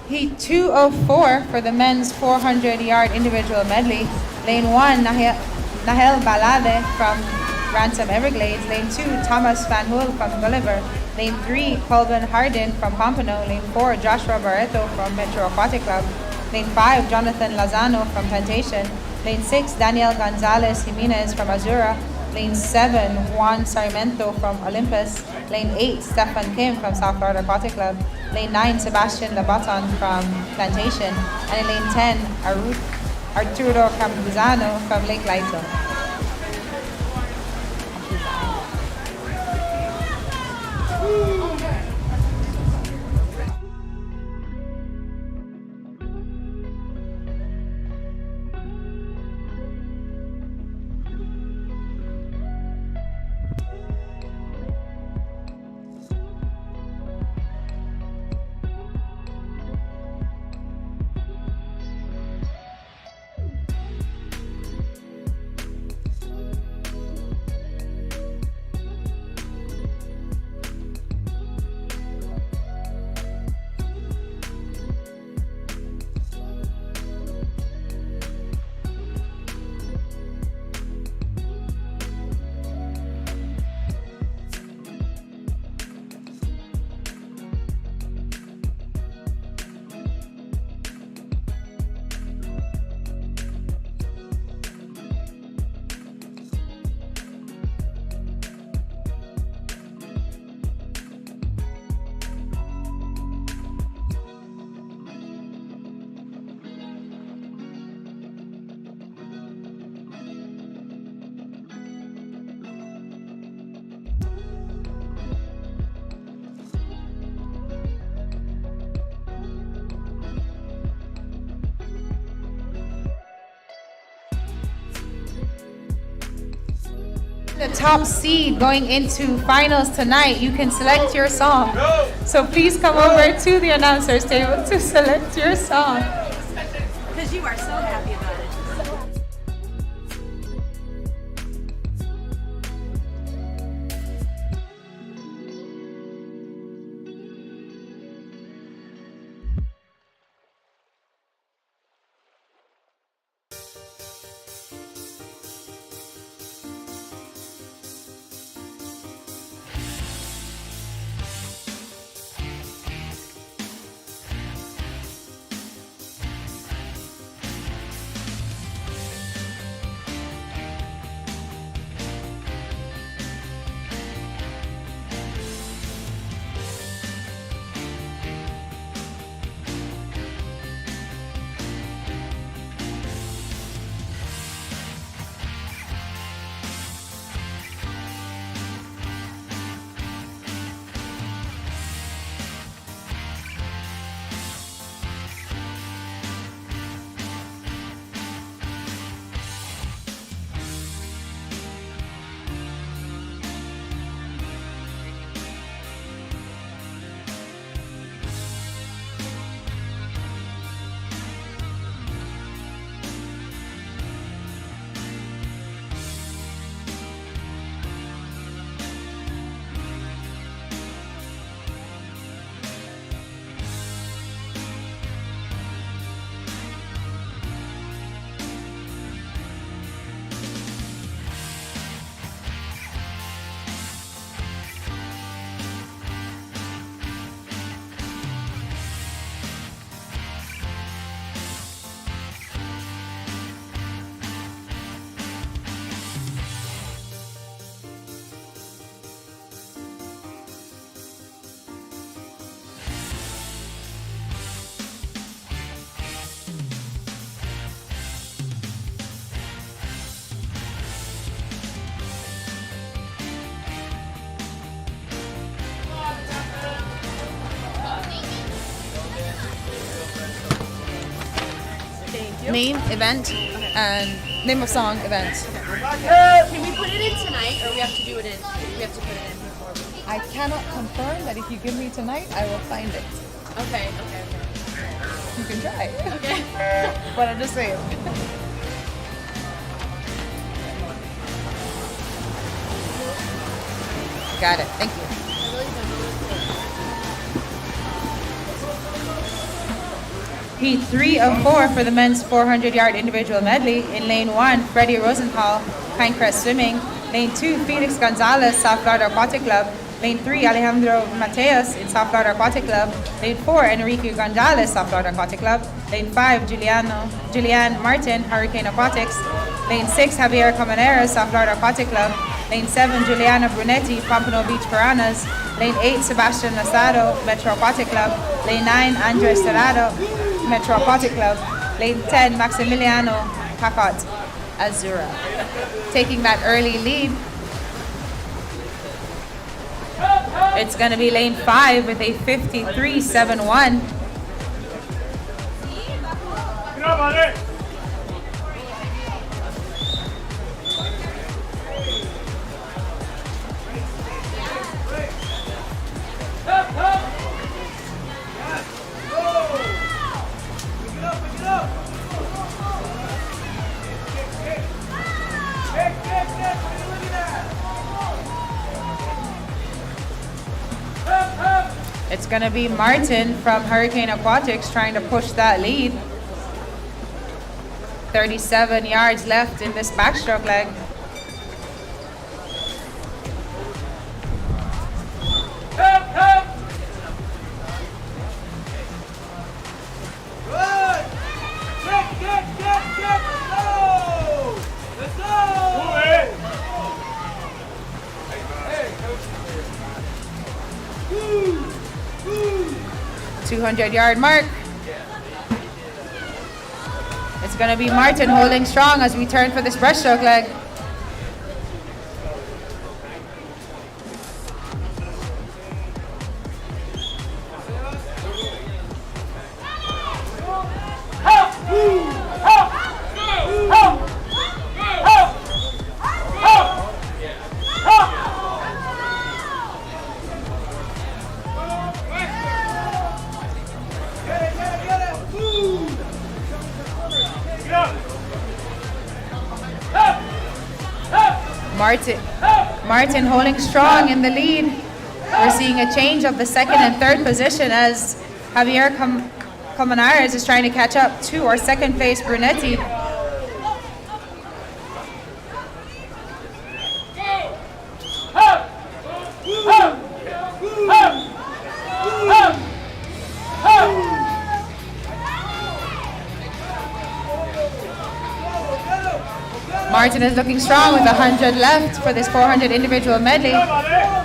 S1: Heat 204 for the men's 400-yard individual medley. Lane 1, Nahel Balade from Ransom Everglades. Lane 2, Thomas Van Hool from Gulliver. Lane 3, Colvin Hardin from Pompano. Lane 4, Joshua Barreto from Metro Aquatic Club. Lane 5, Jonathan Lozano from Plantation. Lane 6, Daniel Gonzalez Jimenez from Azura. Lane 7, Juan Sarmiento from Olympus. Lane 8, Stefan Kim from South Florida Aquatic Club. Lane 9, Sebastian Labaton from Plantation. And in lane 10, Arturo Campuzano from Lake Lighton. The top seed going into finals tonight, you can select your song. So please come over to the announcer's table to select your song.
S7: Because you are so happy about it.
S2: name, event, and name of song, event.
S7: Can we put it in tonight, or we have to do it in? We have to put it in before.
S2: I cannot confirm that if you give me tonight, I will find it.
S7: Okay.
S2: You can try.
S7: Okay.
S2: But I'm just saying. Got it. Thank you.
S1: Heat 3 of 4 for the men's 400-yard individual medley. In lane 1, Freddie Rosenthal, Pinecrest Swimming. Lane 2, Felix Gonzalez, South Florida Aquatic Club. Lane 3, Alejandro Mateos in South Florida Aquatic Club. Lane 4, Enrique Gonzalez, South Florida Aquatic Club. Lane 5, Julianne Martin, Hurricane Aquatics. Lane 6, Javier Comaneras, South Florida Aquatic Club. Lane 7, Juliana Brunetti, Pompano Beach Piranhas. Lane 8, Sebastian Lasado, Metro Aquatic Club. Lane 9, Andres Serrado, Metro Aquatic Club. Lane 10, Maximiliano Pacot, Azura. Taking that early lead, it's going to be lane 5 with a 53.71.
S3: Get up on it.
S1: It's going to be Martin from Hurricane Aquatics trying to push that lead. 37 yards left in this backstroke leg.
S3: Let's go! Move it!
S1: 200-yard mark. It's going to be Martin holding strong as we turn for this breaststroke leg. Martin holding strong in the lead. We're seeing a change of the second and third position as Javier Comaneras is trying to catch up to our second place Brunetti. Martin is looking strong with 100 left for this 400 individual medley.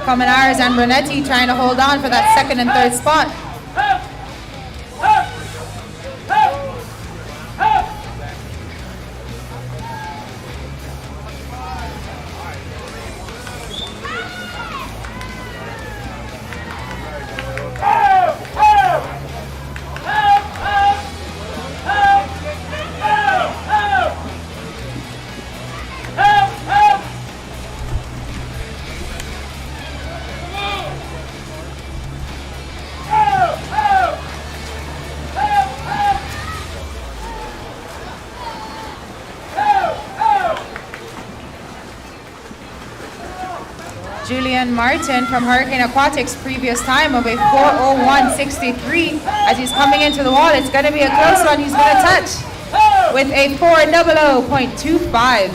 S1: Comaneras and Brunetti trying to hold on for that second and third spot. Julian Martin from Hurricane Aquatics, previous time of a 4:01.63. As he's coming into the wall, it's going to be a close one. He's going to touch with a 4:00.25.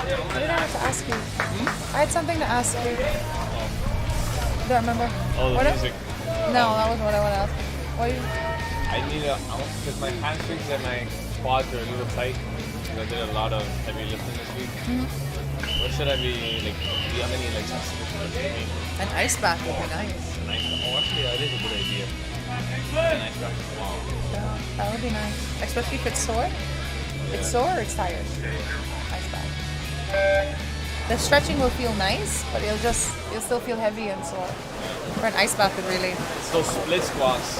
S2: What did I have to ask you? I had something to ask you. Don't remember.
S4: Oh, the
S2: What
S4: music.
S2: No, that wasn't what I want to ask you. What do you?
S4: I need a, because my hamstrings and my quads are a little tight. Because I did a lot of heavy lifting this week. What should I be, like, do you have any, like, specific tips for me?
S2: An ice bath would be nice.
S4: Oh, actually, that is a good idea. And I stretch the wall.
S2: That would be nice. Especially if it's sore. It's sore or it's tired? Ice bath. The stretching will feel nice, but you'll still feel heavy and sore. For an ice bath would really.
S4: So split squats.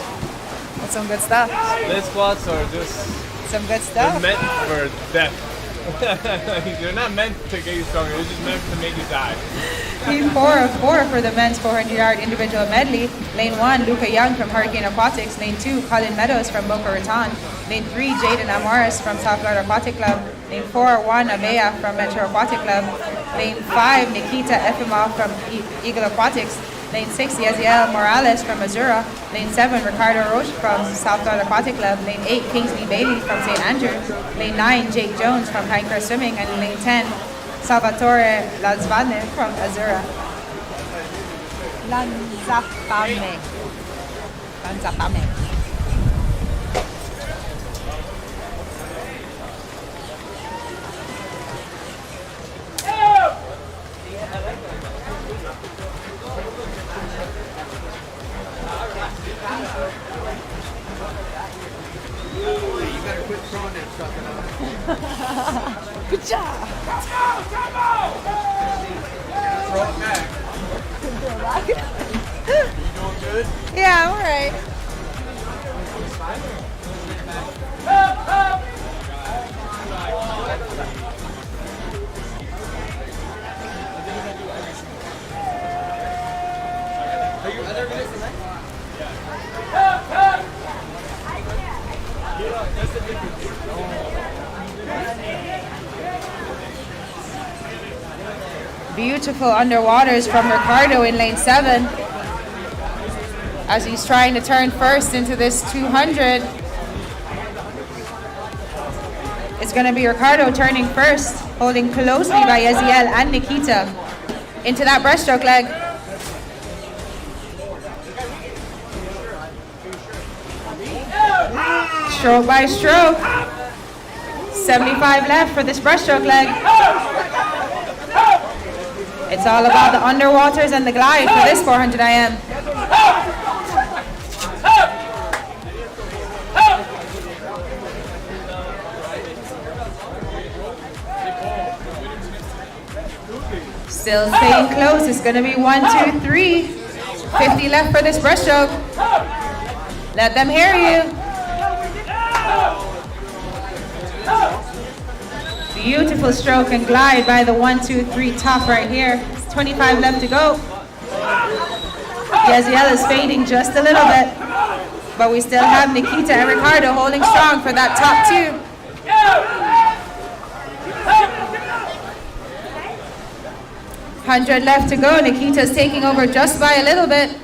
S2: That's some good stuff.
S4: Split squats are just
S2: Some good
S4: they're
S2: stuff.
S4: meant for death. They're not meant to get you stronger. They're just meant to make you die.
S1: Team 4 of 4 for the men's 400-yard individual medley. Lane 1, Luca Young from Hurricane Aquatics. Lane 2, Colin Meadows from Boca Raton. Lane 3, Jaden Amoris from South Florida Aquatic Club. Lane 4, Juan Abea from Metro Aquatic Club. Lane 5, Nikita Efimov from Eagle Aquatics. Lane 6, Yaziel Morales from Missouri. Lane 7, Ricardo Roche from South Florida Aquatic Club. Lane 8, Kingsley Bailey from St. Andrew. Lane 9, Jake Jones from Pinecrest Swimming. And Lane 10, Salvatore Lazvane from Azura. Lanzapame.
S2: Good job.
S3: Throw it back. You doing good?
S2: Yeah, I'm alright.
S1: Beautiful underwaters from Ricardo in lane 7 as he's trying to turn first into this 200. It's going to be Ricardo turning first, holding closely by Yaziel and Nikita into that breaststroke leg. Stroke by stroke. 75 left for this breaststroke leg. It's all about the underwaters and the glide for this 400 IM. Still staying close. It's going to be 1, 2, 3. 50 left for this breaststroke. Let them hear you. Beautiful stroke and glide by the 1, 2, 3 top right here. It's 25 left to go. Yaziel is fading just a little bit, but we still have Nikita and Ricardo holding strong for that top 2. 100 left to go. Nikita's taking over just by a little bit.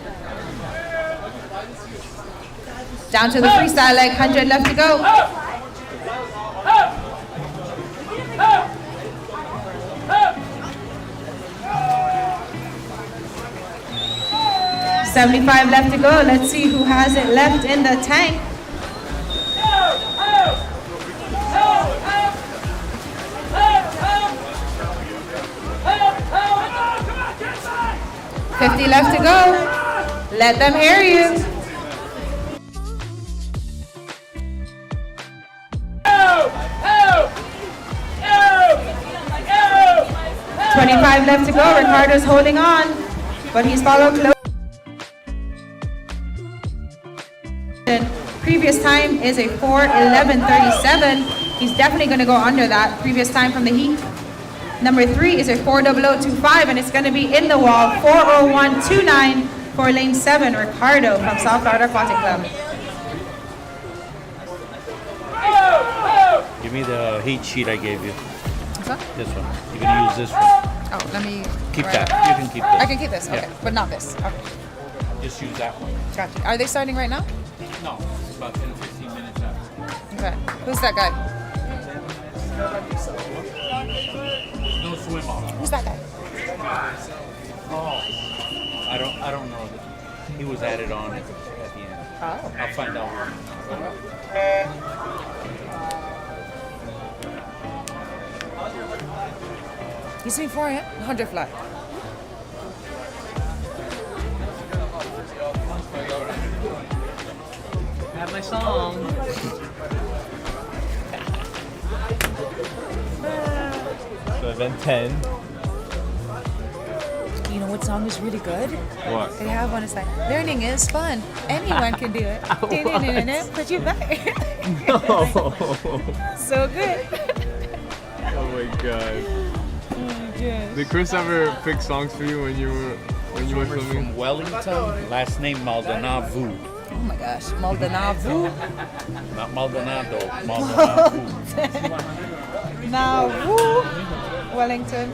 S1: Down to the freestyle leg. 100 left to go. 75 left to go. Let's see who has it left in the tank. $50 left to go. Let them hear you. 25 left to go. Ricardo's holding on, but he's followed close. Previous time is a 4:11:37. He's definitely going to go under that previous time from the heat. Number 3 is a 4:00:25, and it's going to be in the wall. 4:01:29 for lane 7, Ricardo from South Florida Aquatic Club.
S9: Give me the heat sheet I gave you.
S2: What's that?
S9: This one. You can use this one.
S2: Oh, let me
S9: Keep
S2: grab
S9: that. You can keep this.
S2: I can keep this, okay,
S9: Yeah.
S2: but not this. Okay,
S9: Just use that one.
S2: gotcha. Are they starting right now?
S9: No, it's about 10 15 minutes after.
S2: Okay. Who's that guy?
S9: No swim off.
S2: Who's that guy?
S9: Oh. I don't know. He was added on at the end.
S2: Oh.
S9: I'll find out.
S2: He's doing 400 fly.
S7: song.
S4: So event 10.
S2: You know what song is really good?
S4: What?
S2: They have one. It's like learning is fun. Anyone can do it. Put you back.
S4: No.
S2: So good.
S4: Oh my god.
S2: Oh my gosh.
S4: Did Chris ever pick songs for you when you were
S9: Swimmers
S4: filming?
S9: from Wellington, last name Maldonado.
S2: Oh my gosh, Maldonado.
S9: Not Maldonado, Maldonado.
S2: Now, woo, Wellington.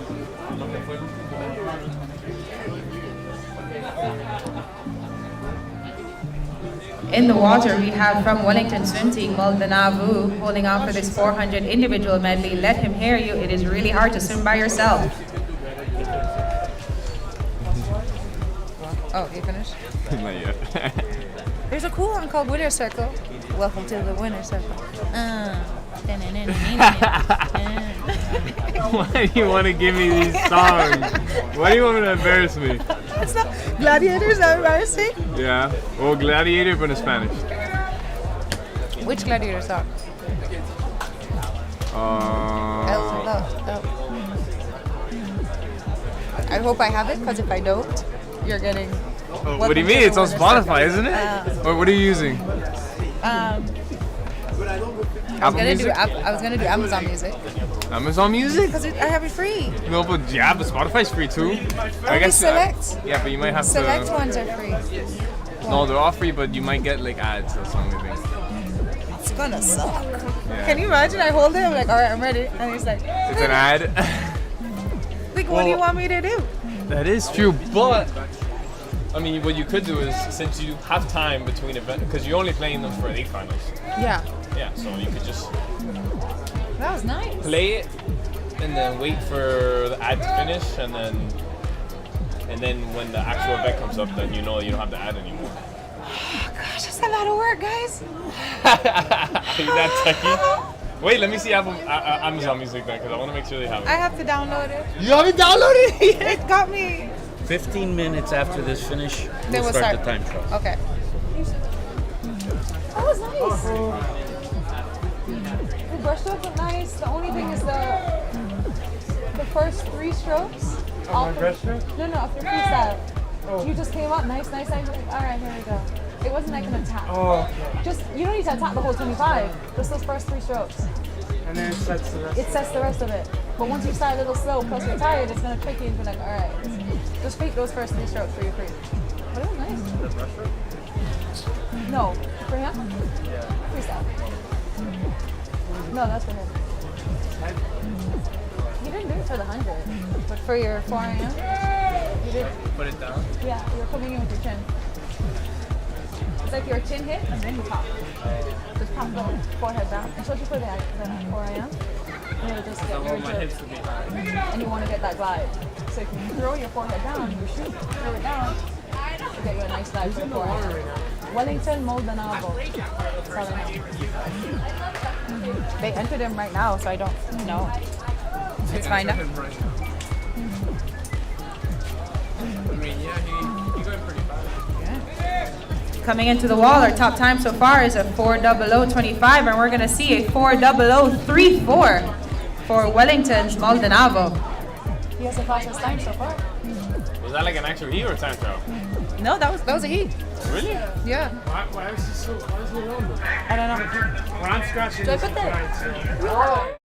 S1: In the water, we have from Wellington Swim Team, Maldonado, holding on for this 400 individual medley. Let him hear you. It is really hard to swim by yourself.
S2: Oh, you finished?
S4: Not yet.
S2: There's a cool one called Winner Circle. Welcome to the Winner Circle.
S4: Why do you want to give me these songs? Why do you want me to embarrass me?
S2: It's not Gladiators, that embarrassing?
S4: Yeah. Well, Gladiator, but in Spanish.
S2: Which Gladiator song? I hope I have it, because if I don't, you're getting...
S4: What do you mean? It's on Spotify, isn't it? Or what are you using?
S2: I was gonna do Amazon Music.
S4: Amazon Music?
S2: Because I have it free.
S4: No, but yeah, but Spotify's free too. I guess.
S2: Select.
S4: Yeah, but you might have
S2: Select
S4: to.
S2: ones are free.
S4: No, they're all free, but you might get like ads or something.
S2: It's gonna suck.
S4: Yeah.
S2: Can you imagine? I hold it, I'm like, alright, I'm ready. And he's like,
S4: It's an ad.
S2: like, what do you want me to do?
S4: That is true, but I mean, what you could do is, since you have time between events, because you're only playing them for 8 finals.
S2: Yeah.
S4: Yeah, so you could just
S2: That was nice.
S4: play it and then wait for the ad to finish, and then when the actual event comes up, then you know you don't have the ad anymore.
S2: Oh, gosh, that's a lot of work, guys.
S4: Are you that techie? Wait, let me see Amazon Music then, because I want to make sure they have it.
S2: I have to download it.
S4: You haven't downloaded it yet?
S2: It got me.
S9: 15 minutes after this finish,
S2: Then
S9: we'll start the time trial.
S2: Okay. That was nice. The brushstrokes were nice. The only thing is the first 3 strokes.
S5: Oh, my breaststroke?
S2: No, off your freestyle. You just came up nice. Like, all right, here we go. It wasn't like an attack.
S5: Oh,
S2: Just, you don't need to attack the whole 25. Just those first 3 strokes.
S5: and then it sets the rest.
S2: It sets the rest of it. But once you start a little slow, plus you're tired, it's gonna trick you and be like, all right, just fake those first 3 strokes for your free. But it was nice.
S5: The breaststroke?
S2: No, for him? Yeah. Freestyle. No, that's for him. You didn't do it for the 100, but for your 4 a.m. You did.
S4: Put it down.
S2: Yeah, you're coming in with your chin. It's like your chin hit and then you pop. Just pop the forehead down, especially for the 4 a.m. And you'll just get your hips to be high. And you want to get that glide. So if you throw your forehead down, you shoot, throw it down, you get you a nice glide for the 4 a.m. Wellington, Maldonado. That's all I know. They entered him right now, so I don't know. It's fine now.
S3: I mean, yeah, he going pretty fast.
S1: Coming into the wall, our top time so far is a 4:00:25, and we're going to see a 4:00:34 for Wellington's Maldonado.
S2: He has the fastest time so far.
S4: Was that like an actual heat or a time trial?
S2: No, that was a heat.
S4: Really?
S2: Yeah.
S5: Why is he so, why is he alone?
S2: I don't know.
S5: When I'm scratching
S2: Do I
S5: this,
S2: put that?
S5: right, so.